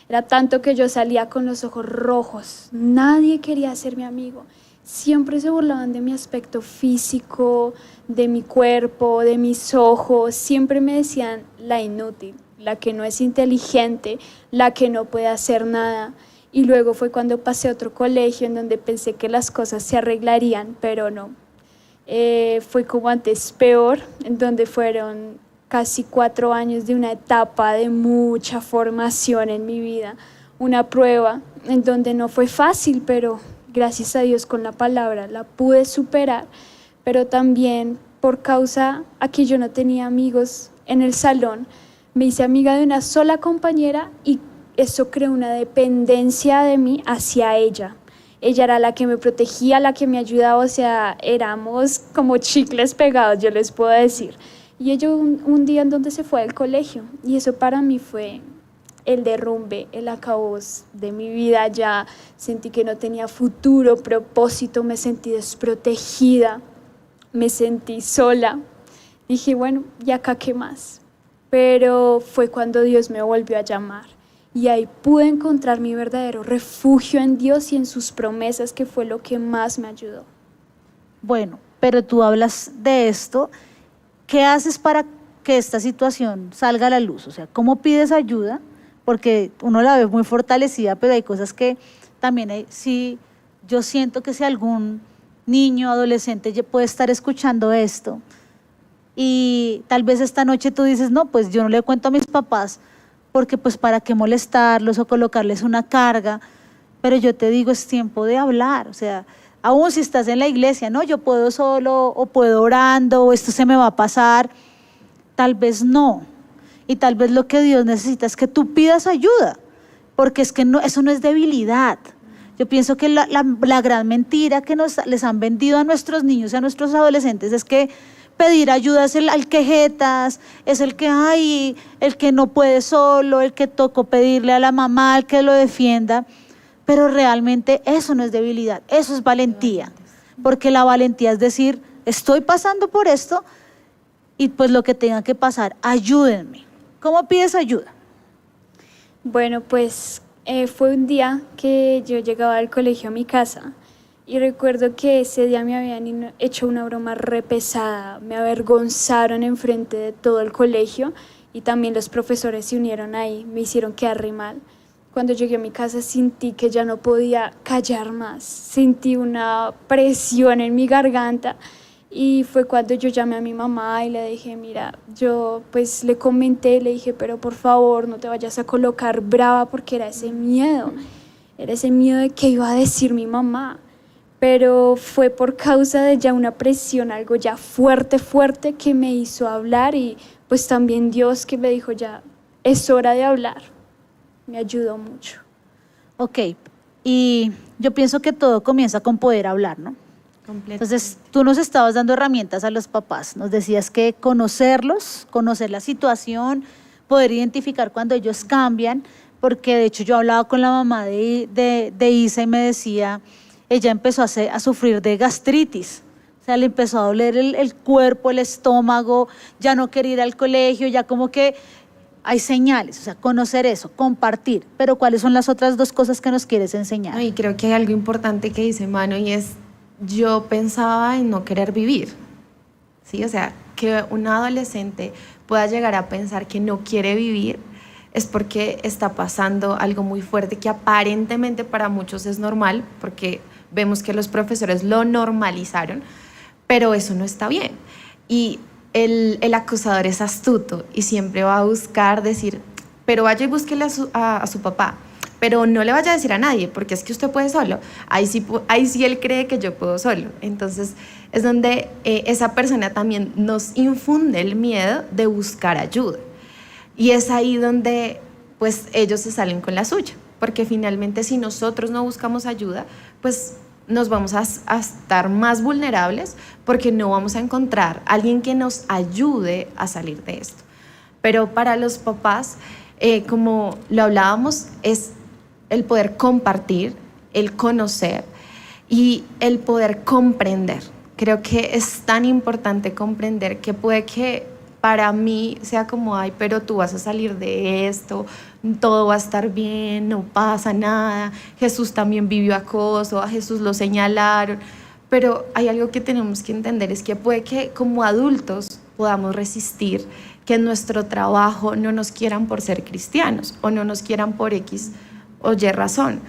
Era tanto que yo salía con los ojos rojos. Nadie quería ser mi amigo. Siempre se burlaban de mi aspecto físico, de mi cuerpo, de mis ojos. Siempre me decían la inútil, la que no es inteligente, la que no puede hacer nada. Y luego fue cuando pasé a otro colegio en donde pensé que las cosas se arreglarían, pero no. Fue como antes peor, en donde fueron casi 4 años de una etapa de mucha formación en mi vida, una prueba en donde no fue fácil, pero gracias a Dios con la palabra la pude superar, pero también por causa a que yo no tenía amigos en el salón, me hice amiga de una sola compañera y eso creó una dependencia de mí hacia ella. Ella era la que me protegía, la que me ayudaba, o sea, éramos como chicles pegados, yo les puedo decir. Y ella un día en donde se fue al colegio, y eso para mí fue el derrumbe, el acabose de mi vida. Ya sentí que no tenía futuro, propósito, me sentí desprotegida, me sentí sola. Dije, bueno, ¿y acá qué más? Pero fue cuando Dios me volvió a llamar. Y ahí pude encontrar mi verdadero refugio en Dios y en sus promesas, que fue lo que más me ayudó. Bueno, pero tú hablas de esto. ¿Qué haces para que esta situación salga a la luz? O sea, ¿cómo pides ayuda? Porque uno la ve muy fortalecida, pero hay cosas que también sí, yo siento que si algún niño, adolescente puede estar escuchando esto y tal vez esta noche tú dices, no, pues yo no le cuento a mis papás, porque pues para qué molestarlos o colocarles una carga, pero yo te digo, es tiempo de hablar. O sea, aún si estás en la iglesia, no, yo puedo solo o puedo orando o esto se me va a pasar, tal vez no, y tal vez lo que Dios necesita es que tú pidas ayuda, porque es que no, eso no es debilidad. Yo pienso que la gran mentira que les han vendido a nuestros niños y a nuestros adolescentes es que pedir ayuda es el quejetas, es el que no puede solo, el que tocó pedirle a la mamá, el que lo defienda, pero realmente eso no es debilidad, eso es valentía, porque la valentía es decir, estoy pasando por esto y pues lo que tenga que pasar, ayúdenme. ¿Cómo pides ayuda? Bueno, pues Fue un día que yo llegaba del colegio a mi casa y recuerdo que ese día me habían hecho una broma re pesada, me avergonzaron enfrente de todo el colegio y también los profesores se unieron ahí, me hicieron quedar re mal. Cuando llegué a mi casa sentí que ya no podía callar más, sentí una presión en mi garganta y fue cuando yo llamé a mi mamá y le dije, mira, yo pues le comenté, le dije, pero por favor no te vayas a colocar brava porque era ese miedo de qué iba a decir mi mamá. Pero fue por causa de ya una presión, algo ya fuerte que me hizo hablar y pues también Dios que me dijo ya, es hora de hablar. Me ayudó mucho. Ok, y yo pienso que todo comienza con poder hablar, ¿no? Entonces, tú nos estabas dando herramientas a los papás, nos decías que conocerlos, conocer la situación, poder identificar cuando ellos cambian, porque de hecho yo hablaba con la mamá de Isa y me decía, ella empezó a sufrir de gastritis, o sea, le empezó a doler el cuerpo, el estómago, ya no quería ir al colegio, ya como que hay señales, o sea, conocer eso, compartir, pero ¿cuáles son las otras dos cosas que nos quieres enseñar? Y creo que hay algo importante que dice Manu y es, yo pensaba en no querer vivir, ¿sí? O sea, que un adolescente pueda llegar a pensar que no quiere vivir es porque está pasando algo muy fuerte que aparentemente para muchos es normal, porque vemos que los profesores lo normalizaron, pero eso no está bien. Y el acusador es astuto y siempre va a buscar decir, pero vaya y búsquele a su papá, pero no le vaya a decir a nadie, porque es que usted puede solo. Ahí sí él cree que yo puedo solo. Entonces es donde esa persona también nos infunde el miedo de buscar ayuda. Y es ahí donde pues ellos se salen con la suya, porque finalmente si nosotros no buscamos ayuda, pues nos vamos a estar más vulnerables porque no vamos a encontrar a alguien que nos ayude a salir de esto. Pero para los papás, como lo hablábamos, es el poder compartir, el conocer y el poder comprender. Creo que es tan importante comprender que puede que para mí sea como, ay, pero tú vas a salir de esto, todo va a estar bien, no pasa nada, Jesús también vivió acoso, a Jesús lo señalaron, pero hay algo que tenemos que entender, es que puede que como adultos podamos resistir que en nuestro trabajo no nos quieran por ser cristianos o no nos quieran por X o Y razón,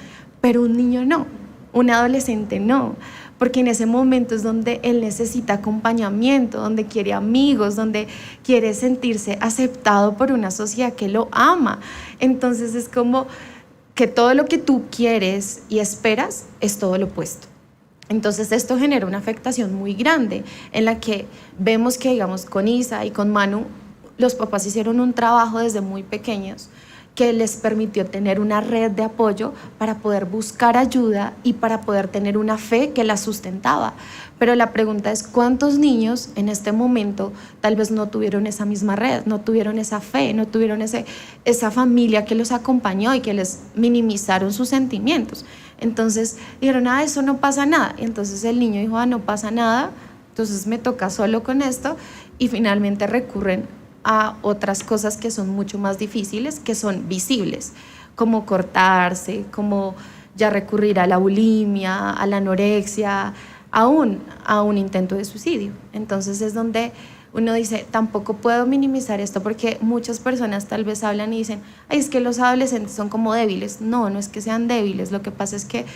pero un niño no, un adolescente no, porque en ese momento es donde él necesita acompañamiento, donde quiere amigos, donde quiere sentirse aceptado por una sociedad que lo ama. Entonces es como que todo lo que tú quieres y esperas es todo lo opuesto. Entonces esto genera una afectación muy grande en la que vemos que, digamos, con Isa y con Manu, los papás hicieron un trabajo desde muy pequeños que les permitió tener una red de apoyo para poder buscar ayuda y para poder tener una fe que la sustentaba. Pero la pregunta es, ¿cuántos niños en este momento tal vez no tuvieron esa misma red, no tuvieron esa fe, no tuvieron esa familia que los acompañó y que les minimizaron sus sentimientos? Entonces dijeron, eso no pasa nada. Entonces el niño dijo, no pasa nada, entonces me toca solo con esto, y finalmente recurren a otras cosas que son mucho más difíciles, que son visibles, como cortarse, como ya recurrir a la bulimia, a la anorexia, aún a un intento de suicidio. Entonces es donde uno dice, tampoco puedo minimizar esto, porque muchas personas tal vez hablan y dicen, ay, es que los adolescentes son como débiles. No, no es que sean débiles, lo que pasa es que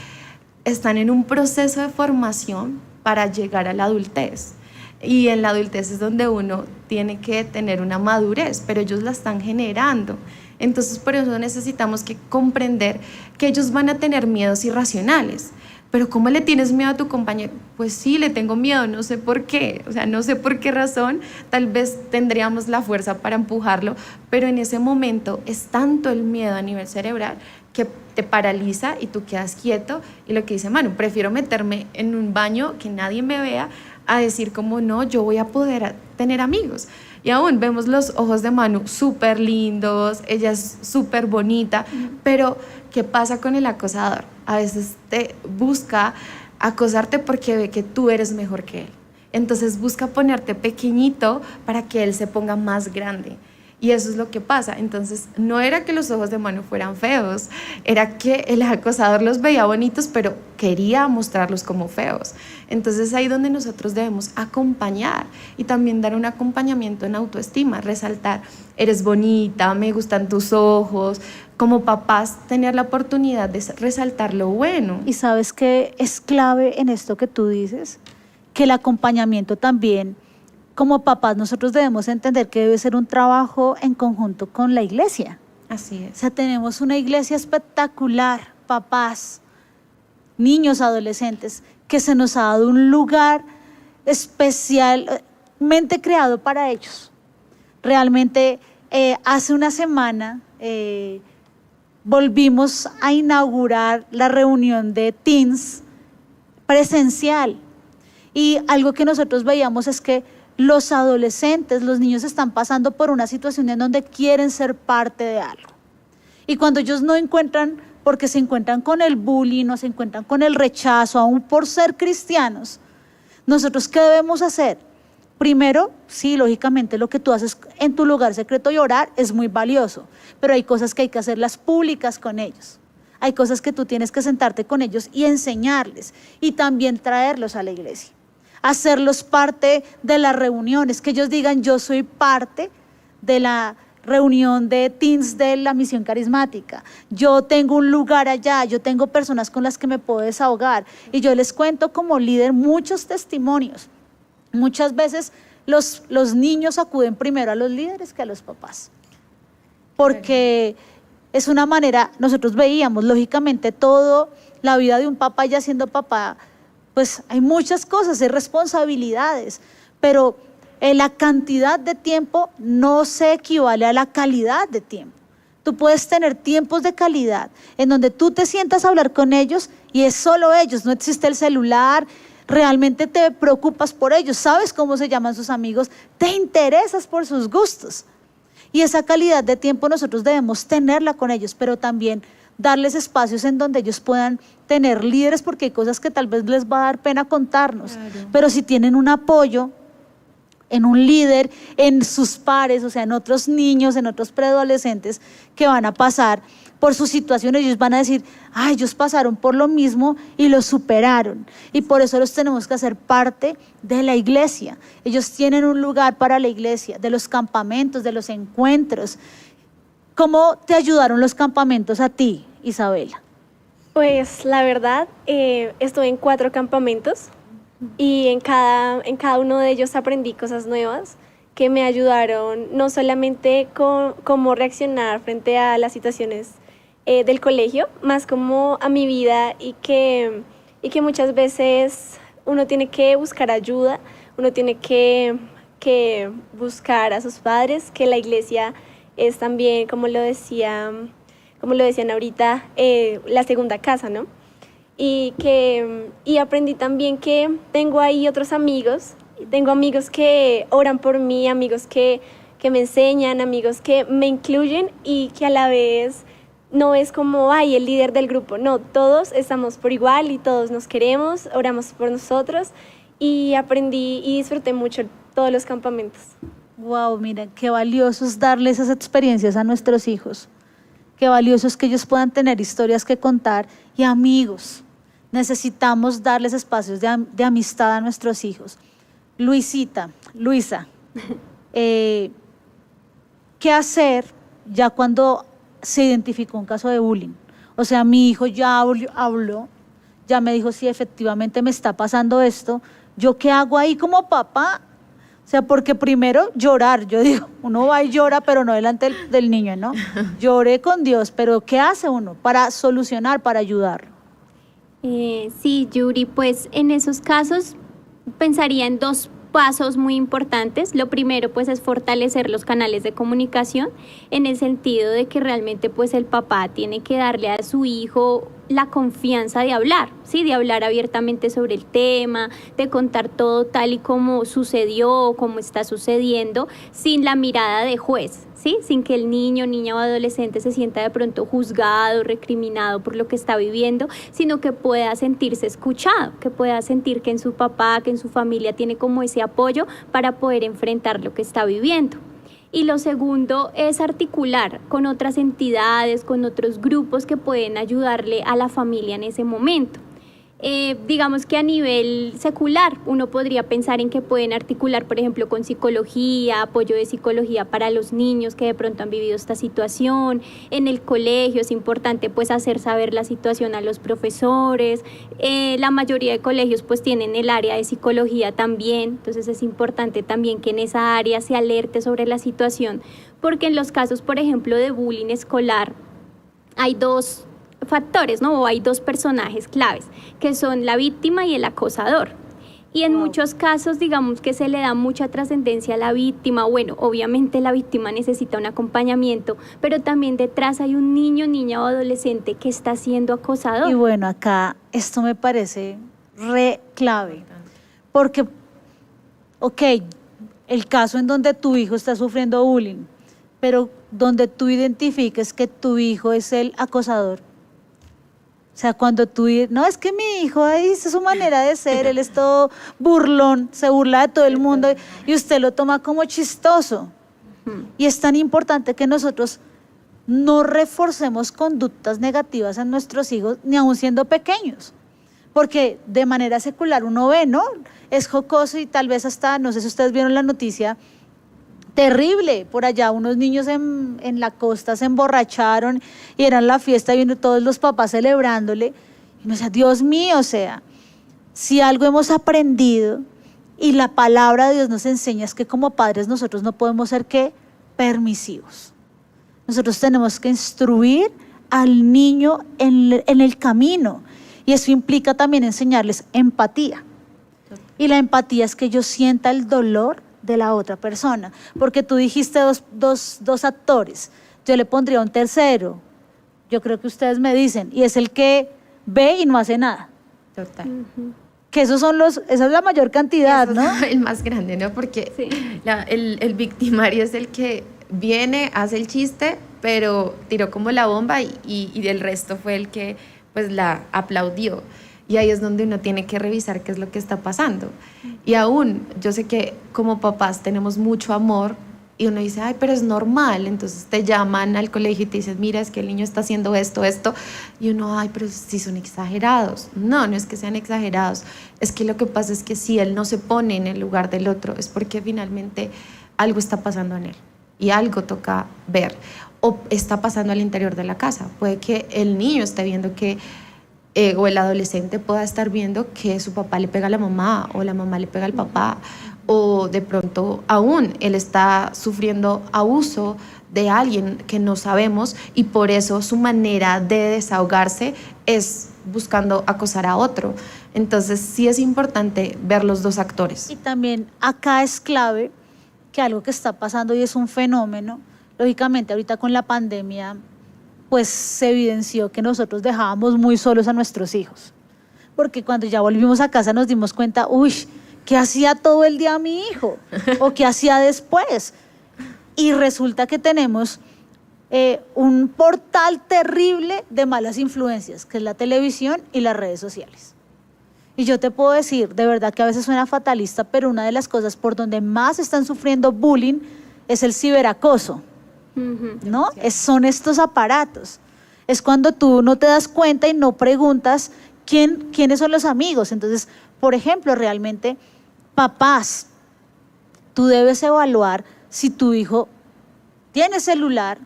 están en un proceso de formación para llegar a la adultez. Y en la adultez es donde uno tiene que tener una madurez, pero ellos la están generando. Entonces por eso necesitamos que comprender que ellos van a tener miedos irracionales. Pero ¿cómo le tienes miedo a tu compañero? Pues sí, le tengo miedo, no sé por qué, o sea, no sé por qué razón, tal vez tendríamos la fuerza para empujarlo, pero en ese momento es tanto el miedo a nivel cerebral que te paraliza y tú quedas quieto, y lo que dice Manu, prefiero meterme en un baño que nadie me vea a decir como no, yo voy a poder tener amigos. Y aún vemos los ojos de Manu súper lindos, ella es súper bonita, pero ¿qué pasa con el acosador? A veces te busca acosarte porque ve que tú eres mejor que él. Entonces busca ponerte pequeñito para que él se ponga más grande. Y eso es lo que pasa. Entonces, no era que los ojos de Manu fueran feos, era que el acosador los veía bonitos, pero quería mostrarlos como feos. Entonces, ahí donde nosotros debemos acompañar y también dar un acompañamiento en autoestima, resaltar, eres bonita, me gustan tus ojos. Como papás, tener la oportunidad de resaltar lo bueno. Y sabes que es clave en esto que tú dices, que el acompañamiento también, como papás, nosotros debemos entender que debe ser un trabajo en conjunto con la iglesia. Así O es. sea, tenemos una iglesia espectacular, papás, niños, adolescentes, que se nos ha dado un lugar especialmente creado para ellos. Realmente, hace una semana volvimos a inaugurar la reunión de teens presencial. Y algo que nosotros veíamos es que los adolescentes, los niños están pasando por una situación en donde quieren ser parte de algo. Y cuando ellos no encuentran, porque se encuentran con el bullying o se encuentran con el rechazo, aún por ser cristianos, nosotros ¿qué debemos hacer? Primero, sí, lógicamente lo que tú haces en tu lugar secreto y orar es muy valioso, pero hay cosas que hay que hacerlas públicas con ellos. Hay cosas que tú tienes que sentarte con ellos y enseñarles y también traerlos a la iglesia. Hacerlos parte de las reuniones, que ellos digan yo soy parte de la reunión de teens de la misión carismática, yo tengo un lugar allá, yo tengo personas con las que me puedo desahogar y yo les cuento como líder muchos testimonios. Muchas veces los niños acuden primero a los líderes que a los papás, porque es una manera, nosotros veíamos lógicamente todo, la vida de un papá ya siendo papá, pues hay muchas cosas, hay responsabilidades, pero la cantidad de tiempo no se equivale a la calidad de tiempo. Tú puedes tener tiempos de calidad en donde tú te sientas a hablar con ellos y es solo ellos, no existe el celular, realmente te preocupas por ellos, sabes cómo se llaman sus amigos, te interesas por sus gustos. Y esa calidad de tiempo nosotros debemos tenerla con ellos, pero también darles espacios en donde ellos puedan tener líderes, porque hay cosas que tal vez les va a dar pena contarnos, Claro. pero si tienen un apoyo en un líder, en sus pares, o sea, en otros niños, en otros preadolescentes que van a pasar por sus situaciones, ellos van a decir, ay, ellos pasaron por lo mismo y lo superaron, y por eso los tenemos que hacer parte de la iglesia. Ellos tienen un lugar para la iglesia, de los campamentos, de los encuentros. ¿Cómo te ayudaron los campamentos a ti, Isabela? Pues la verdad, estuve en 4 campamentos y en cada uno de ellos aprendí cosas nuevas que me ayudaron no solamente con cómo reaccionar frente a las situaciones del colegio, más como a mi vida y que muchas veces uno tiene que buscar ayuda, uno tiene que buscar a sus padres, que la iglesia es también, como lo decían ahorita, la segunda casa, ¿no? Y aprendí también que tengo ahí otros amigos, tengo amigos que oran por mí, amigos que me enseñan, amigos que me incluyen y que a la vez no es como, ay, el líder del grupo, no, todos estamos por igual y todos nos queremos, oramos por nosotros y aprendí y disfruté mucho todos los campamentos. Wow, mira, qué valioso es darle esas experiencias a nuestros hijos. Qué valioso es que ellos puedan tener historias que contar y amigos. Necesitamos darles espacios de amistad a nuestros hijos. Luisa, ¿qué hacer ya cuando se identificó un caso de bullying? O sea, mi hijo ya habló, ya me dijo, sí, efectivamente me está pasando esto. ¿Yo qué hago ahí como papá? O sea, porque primero llorar, yo digo, uno va y llora, pero no delante del niño, ¿no? Lloré con Dios, pero ¿qué hace uno para solucionar, para ayudarlo? Sí, Yuri, pues en esos casos pensaría en 2 pasos muy importantes. Lo primero pues es fortalecer los canales de comunicación en el sentido de que realmente pues el papá tiene que darle a su hijo la confianza de hablar, ¿sí? De hablar abiertamente sobre el tema, de contar todo tal y como sucedió o como está sucediendo, sin la mirada de juez, ¿sí? Sin que el niño, niña o adolescente se sienta de pronto juzgado, recriminado por lo que está viviendo, sino que pueda sentirse escuchado, que pueda sentir que en su papá, que en su familia tiene como ese apoyo para poder enfrentar lo que está viviendo. Y lo segundo es articular con otras entidades, con otros grupos que pueden ayudarle a la familia en ese momento. Digamos que a nivel secular uno podría pensar en que pueden articular, por ejemplo, con psicología, apoyo de psicología para los niños que de pronto han vivido esta situación. En el colegio es importante pues hacer saber la situación a los profesores. La mayoría de colegios pues tienen el área de psicología también, entonces es importante también que en esa área se alerte sobre la situación, porque en los casos, por ejemplo, de bullying escolar hay dos factores, ¿no? O hay dos personajes claves, que son la víctima y el acosador. Y en muchos casos, digamos que se le da mucha trascendencia a la víctima. Bueno, obviamente la víctima necesita un acompañamiento, pero también detrás hay un niño, niña o adolescente que está siendo acosador. Y bueno, acá esto me parece re clave, porque, ok, el caso en donde tu hijo está sufriendo bullying, pero donde tú identifiques que tu hijo es el acosador. O sea, cuando tú dices, no, es que mi hijo, ahí es su manera de ser, él es todo burlón, se burla de todo el mundo y usted lo toma como chistoso. Y es tan importante que nosotros no reforcemos conductas negativas en nuestros hijos, ni aun siendo pequeños. Porque de manera secular uno ve, ¿no? Es jocoso y tal vez hasta, no sé si ustedes vieron la noticia, terrible, por allá unos niños en la costa se emborracharon y eran la fiesta y todos los papás celebrándole. Y uno decía, Dios mío, o sea, si algo hemos aprendido y la palabra de Dios nos enseña es que como padres nosotros no podemos ser ¿qué? Permisivos. Nosotros tenemos que instruir al niño en el camino y eso implica también enseñarles empatía. Y la empatía es que yo sienta el dolor de la otra persona, porque tú dijiste dos actores, yo le pondría un tercero, yo creo que ustedes me dicen, y es el que ve y no hace nada. Total. Que esa es la mayor cantidad, Eso ¿no? es el más grande, ¿no? Porque Sí. el victimario es el que viene, hace el chiste, pero tiró como la bomba y el resto fue el que pues la aplaudió. Y ahí es donde uno tiene que revisar qué es lo que está pasando. Y aún, yo sé que como papás tenemos mucho amor y uno dice, ay, pero es normal. Entonces te llaman al colegio y te dicen, mira, es que el niño está haciendo esto. Y uno, ay, pero sí son exagerados. No es que sean exagerados. Es que lo que pasa es que si él no se pone en el lugar del otro, es porque finalmente algo está pasando en él y algo toca ver. O está pasando al interior de la casa. Puede que el niño esté viendo que o el adolescente pueda estar viendo que su papá le pega a la mamá o la mamá le pega al papá, o de pronto aún él está sufriendo abuso de alguien que no sabemos y por eso su manera de desahogarse es buscando acosar a otro. Entonces sí es importante ver los dos actores. Y también acá es clave que algo que está pasando y es un fenómeno, lógicamente ahorita con la pandemia, pues se evidenció que nosotros dejábamos muy solos a nuestros hijos. Porque cuando ya volvimos a casa nos dimos cuenta, uy, ¿qué hacía todo el día mi hijo? ¿O qué hacía después? Y resulta que tenemos un portal terrible de malas influencias, que es la televisión y las redes sociales. Y yo te puedo decir, de verdad que a veces suena fatalista, pero una de las cosas por donde más están sufriendo bullying es el ciberacoso. ¿No? Son estos aparatos. Es cuando tú no te das cuenta y no preguntas quiénes son los amigos. Entonces, por ejemplo, realmente, papás, tú debes evaluar si tu hijo tiene celular,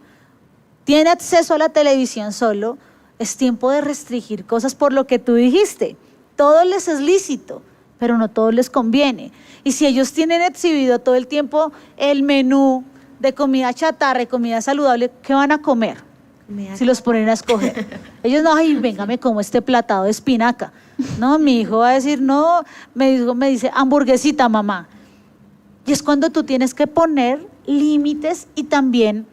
tiene acceso a la televisión solo, es tiempo de restringir cosas por lo que tú dijiste. Todo les es lícito, pero no todo les conviene. Y si ellos tienen exhibido todo el tiempo el menú de comida chatarra y comida saludable, ¿qué van a comer? Si los ponen a escoger. Ellos no, ay, venga, me como este platado de espinaca. No, mi hijo va a decir, no, me dice, hamburguesita, mamá. Y es cuando tú tienes que poner límites y también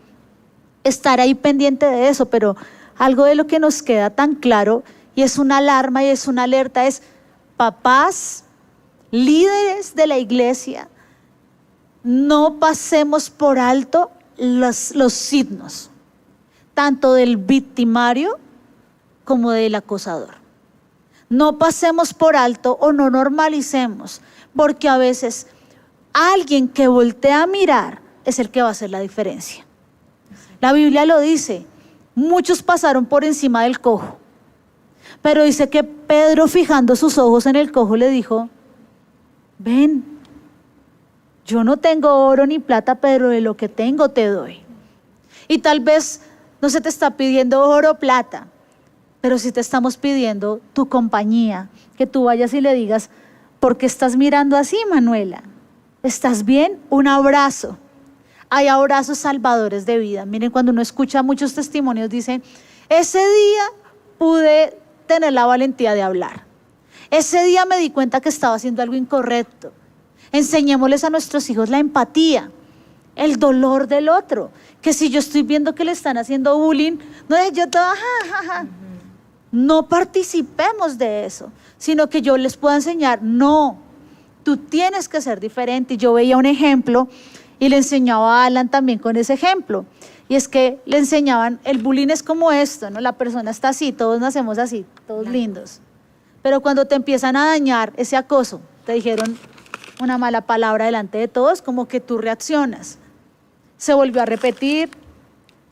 estar ahí pendiente de eso, pero algo de lo que nos queda tan claro, y es una alarma y es una alerta, es papás, líderes de la iglesia, no pasemos por alto los signos, tanto del victimario como del acosador. No pasemos por alto o no normalicemos, porque a veces alguien que voltea a mirar es el que va a hacer la diferencia. La Biblia lo dice, muchos pasaron por encima del cojo, pero dice que Pedro, fijando sus ojos en el cojo, le dijo, ven, yo no tengo oro ni plata, pero de lo que tengo te doy. Y tal vez no se te está pidiendo oro o plata, pero sí te estamos pidiendo tu compañía, que tú vayas y le digas, ¿por qué estás mirando así, Manuela? ¿Estás bien? Un abrazo. Hay abrazos salvadores de vida. Miren, cuando uno escucha muchos testimonios, dicen, ese día pude tener la valentía de hablar. Ese día me di cuenta que estaba haciendo algo incorrecto. Enseñémosles a nuestros hijos la empatía, el dolor del otro. Que si yo estoy viendo que le están haciendo bullying, no es yo todo, no participemos de eso, sino que yo les pueda enseñar, no, tú tienes que ser diferente. Y yo veía un ejemplo y le enseñaba a Alan también con ese ejemplo. Y es que le enseñaban, el bullying es como esto, ¿no? La persona está así, todos nacemos así, todos lindos. Pero cuando te empiezan a dañar ese acoso, te dijeron una mala palabra delante de todos, como que tú reaccionas. Se volvió a repetir,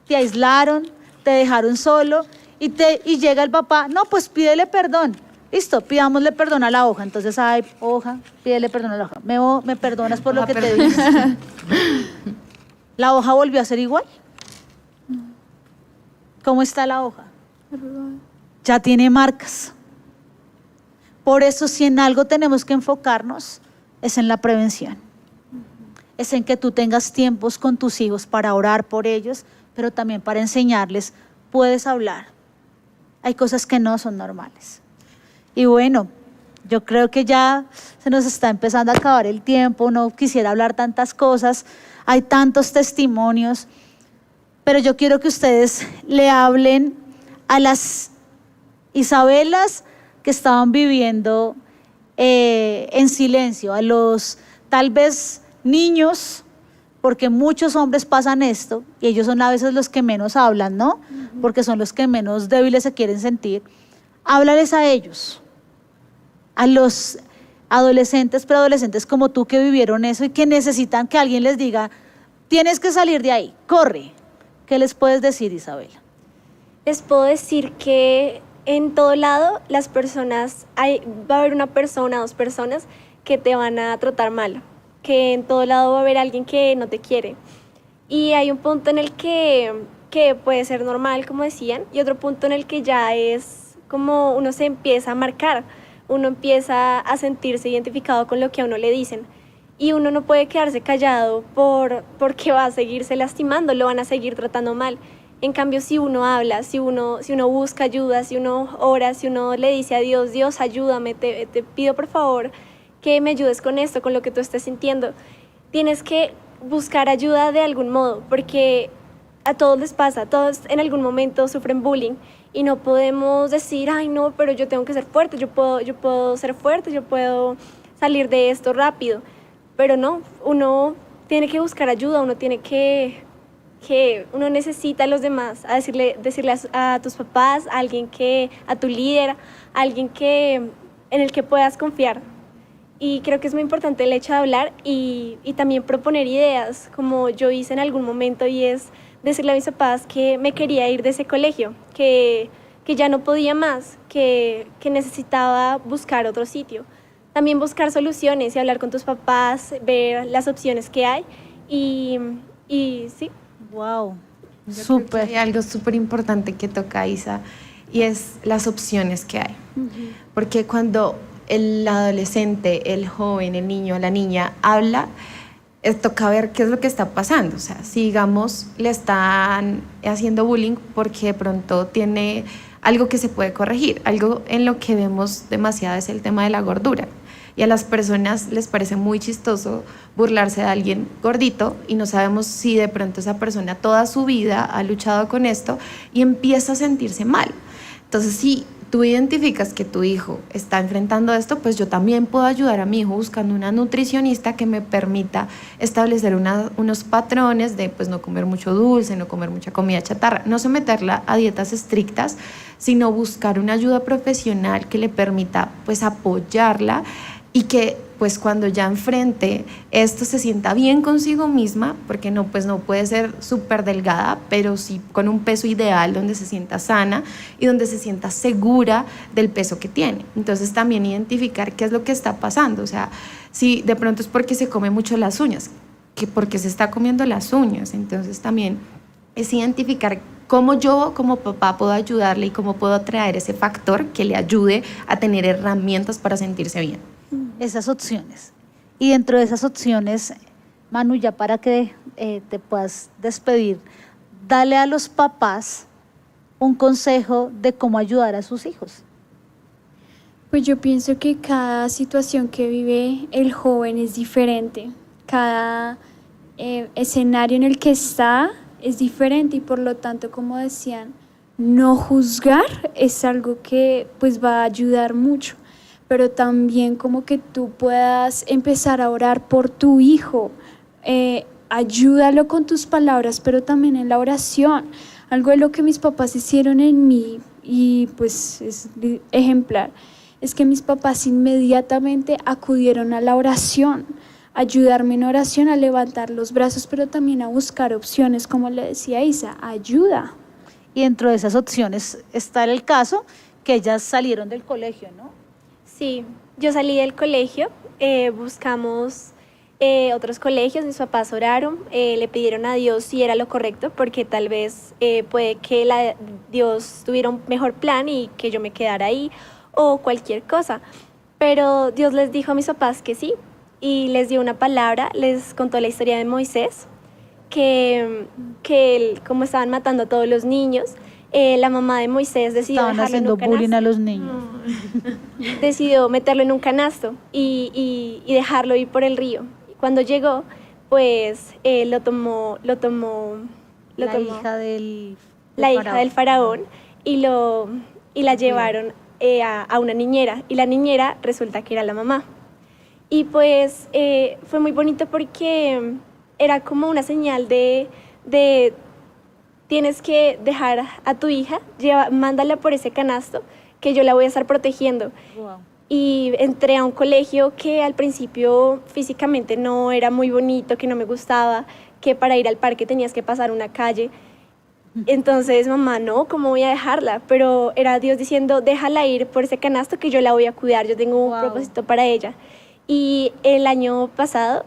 te aislaron, te dejaron solo y llega el papá, no, pues pídele perdón. Listo, pidámosle perdón a la hoja. Entonces, ay, hoja, pídele perdón a la hoja. Me perdonas por lo que te dije. ¿La hoja volvió a ser igual? ¿Cómo está la hoja? Ya tiene marcas. Por eso, si en algo tenemos que enfocarnos, es en la prevención. Es en que tú tengas tiempos con tus hijos para orar por ellos, pero también para enseñarles, puedes hablar. Hay cosas que no son normales. Y bueno, yo creo que ya se nos está empezando a acabar el tiempo, no quisiera hablar tantas cosas, hay tantos testimonios, pero yo quiero que ustedes le hablen a las Isabelas que estaban viviendo en silencio, a los tal vez niños, porque muchos hombres pasan esto y ellos son a veces los que menos hablan, ¿no? Porque son los que menos débiles se quieren sentir. Háblales a ellos, a los adolescentes, preadolescentes como tú que vivieron eso y que necesitan que alguien les diga, tienes que salir de ahí, corre. ¿Qué les puedes decir, Isabela? Les puedo decir que en todo lado las personas, va a haber una persona, 2 personas que te van a tratar mal, que en todo lado va a haber alguien que no te quiere. Y hay un punto en el que puede ser normal, como decían, y otro punto en el que ya es como uno se empieza a marcar, uno empieza a sentirse identificado con lo que a uno le dicen. Y uno no puede quedarse callado porque va a seguirse lastimando, lo van a seguir tratando mal. En cambio, si uno habla, si uno busca ayuda, si uno ora, si uno le dice a Dios, Dios, ayúdame, te pido por favor que me ayudes con esto, con lo que tú estés sintiendo. Tienes que buscar ayuda de algún modo, porque a todos les pasa, todos en algún momento sufren bullying y no podemos decir, ay no, pero yo tengo que ser fuerte, yo puedo ser fuerte, yo puedo salir de esto rápido. Pero no, uno tiene que buscar ayuda, uno tiene que uno necesita a los demás, a decirle a tus papás, a tu líder, a alguien en el que puedas confiar. Y creo que es muy importante el hecho de hablar y también proponer ideas, como yo hice en algún momento, y es decirle a mis papás que me quería ir de ese colegio, que ya no podía más, que necesitaba buscar otro sitio. También buscar soluciones y hablar con tus papás, ver las opciones que hay y sí. Wow, Súper. Hay algo súper importante que toca Isa y es las opciones que hay. Porque cuando el adolescente, el joven, el niño, la niña habla, toca ver qué es lo que está pasando. O sea, si digamos le están haciendo bullying porque de pronto tiene algo que se puede corregir, algo en lo que vemos demasiado es el tema de la gordura. Y a las personas les parece muy chistoso burlarse de alguien gordito y no sabemos si de pronto esa persona toda su vida ha luchado con esto y empieza a sentirse mal. Entonces, si tú identificas que tu hijo está enfrentando esto, pues yo también puedo ayudar a mi hijo buscando una nutricionista que me permita establecer unos patrones de pues no comer mucho dulce, no comer mucha comida chatarra, no someterla a dietas estrictas, sino buscar una ayuda profesional que le permita pues apoyarla y que pues cuando ya enfrente esto se sienta bien consigo misma, porque no, pues no puede ser súper delgada, pero sí con un peso ideal donde se sienta sana y donde se sienta segura del peso que tiene. Entonces también identificar qué es lo que está pasando, o sea, si de pronto es porque se come mucho las uñas, que porque se está comiendo las uñas, entonces también es identificar cómo yo como papá puedo ayudarle y cómo puedo atraer ese factor que le ayude a tener herramientas para sentirse bien. Esas opciones. Y dentro de esas opciones, Manu, ya para que te puedas despedir, dale a los papás un consejo de cómo ayudar a sus hijos. Pues yo pienso que cada situación que vive el joven es diferente. Cada escenario en el que está es diferente y por lo tanto, como decían, no juzgar es algo que pues va a ayudar mucho. Pero también como que tú puedas empezar a orar por tu hijo, ayúdalo con tus palabras, pero también en la oración. Algo de lo que mis papás hicieron en mí y pues es ejemplar, es que mis papás inmediatamente acudieron a la oración, ayudarme en oración, a levantar los brazos, pero también a buscar opciones, como le decía Isa, ayuda. Y dentro de esas opciones está el caso que ellas salieron del colegio, ¿no? Sí, yo salí del colegio, buscamos otros colegios, mis papás oraron, le pidieron a Dios si era lo correcto, porque tal vez puede que Dios tuviera un mejor plan y que yo me quedara ahí o cualquier cosa. Pero Dios les dijo a mis papás que sí y les dio una palabra, les contó la historia de Moisés, que él, como estaban matando a todos los niños, la mamá de Moisés decidió Estaban dejarlo en haciendo un canasto. bullying a los niños. Decidió meterlo en un canasto y dejarlo ir por el río. Cuando llegó, pues lo tomó La hija del faraón y la llevaron a una niñera, y la niñera resulta que era la mamá. Y pues fue muy bonito porque era como una señal de tienes que dejar a tu hija, mándala por ese canasto que yo la voy a estar protegiendo. Wow. Y entré a un colegio que al principio físicamente no era muy bonito, que no me gustaba, que para ir al parque tenías que pasar una calle. Entonces, mamá, no, ¿cómo voy a dejarla? Pero era Dios diciendo, déjala ir por ese canasto que yo la voy a cuidar, yo tengo un propósito para ella. Y el año pasado,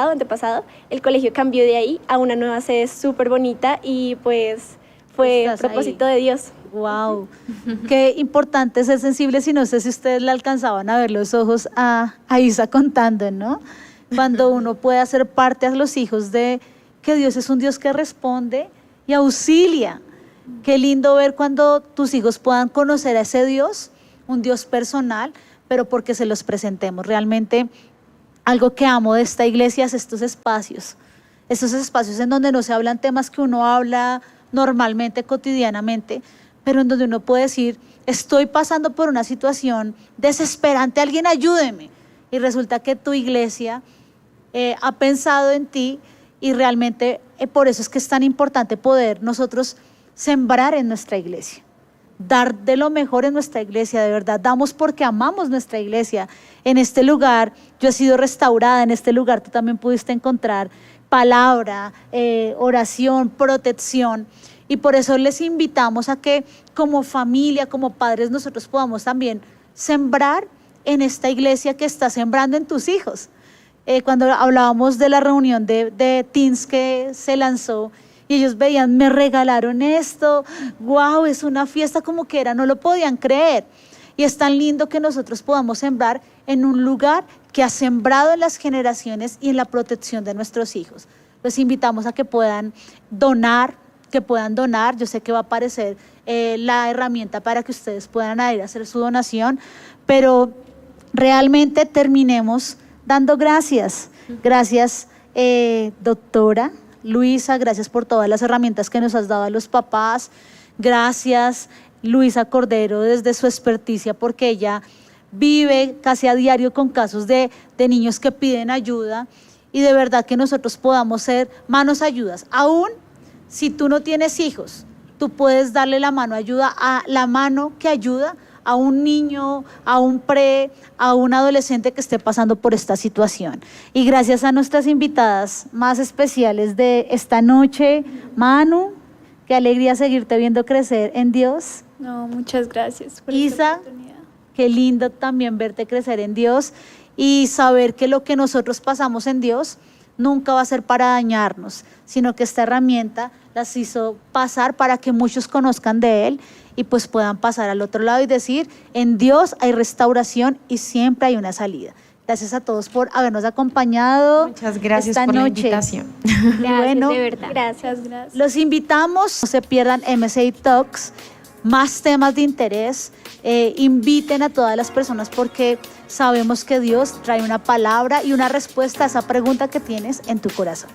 antepasado, el colegio cambió de ahí a una nueva sede súper bonita y pues fue propósito de Dios. Wow, qué importante ser sensibles, y no sé si ustedes le alcanzaban a ver los ojos a Isa contando, ¿no? Cuando uno puede hacer parte a los hijos de que Dios es un Dios que responde y auxilia. Qué lindo ver cuando tus hijos puedan conocer a ese Dios, un Dios personal, pero porque se los presentemos. Realmente algo que amo de esta iglesia es estos espacios en donde no se hablan temas que uno habla normalmente, cotidianamente, pero en donde uno puede decir, estoy pasando por una situación desesperante, alguien ayúdeme. Y resulta que tu iglesia ha pensado en ti, y realmente por eso es que es tan importante poder nosotros sembrar en nuestra iglesia, dar de lo mejor en nuestra iglesia. De verdad, damos porque amamos nuestra iglesia. En este lugar yo he sido restaurada, en este lugar tú también pudiste encontrar palabra, oración, protección. Y por eso les invitamos a que como familia, como padres, nosotros podamos también sembrar en esta iglesia que está sembrando en tus hijos. Cuando hablábamos de la reunión de teens que se lanzó, y ellos veían, me regalaron esto, wow, es una fiesta como que era, no lo podían creer. Y es tan lindo que nosotros podamos sembrar en un lugar que ha sembrado en las generaciones y en la protección de nuestros hijos. Los invitamos a que puedan donar. Yo sé que va a aparecer la herramienta para que ustedes puedan ir a hacer su donación, pero realmente terminemos dando gracias. Gracias, doctora Luisa, gracias por todas las herramientas que nos has dado a los papás. Gracias, Luisa Cordero, desde su experticia, porque ella vive casi a diario con casos de niños que piden ayuda, y de verdad que nosotros podamos ser manos ayudas. Aún si tú no tienes hijos, tú puedes darle la mano ayuda, a la mano que ayuda a un niño, a un a un adolescente que esté pasando por esta situación. Y gracias a nuestras invitadas más especiales de esta noche, Manu, qué alegría seguirte viendo crecer en Dios. No, muchas gracias por Isa, esta oportunidad. qué lindo también verte crecer en Dios y saber que lo que nosotros pasamos en Dios nunca va a ser para dañarnos, sino que esta herramienta las hizo pasar para que muchos conozcan de Él y pues puedan pasar al otro lado y decir, en Dios hay restauración y siempre hay una salida. Gracias a todos por habernos acompañado. Muchas gracias esta por la noche. invitación. Gracias, Bueno, de verdad. Gracias. Los invitamos, no se pierdan MSI Talks, más temas de interés, inviten a todas las personas porque sabemos que Dios trae una palabra y una respuesta a esa pregunta que tienes en tu corazón.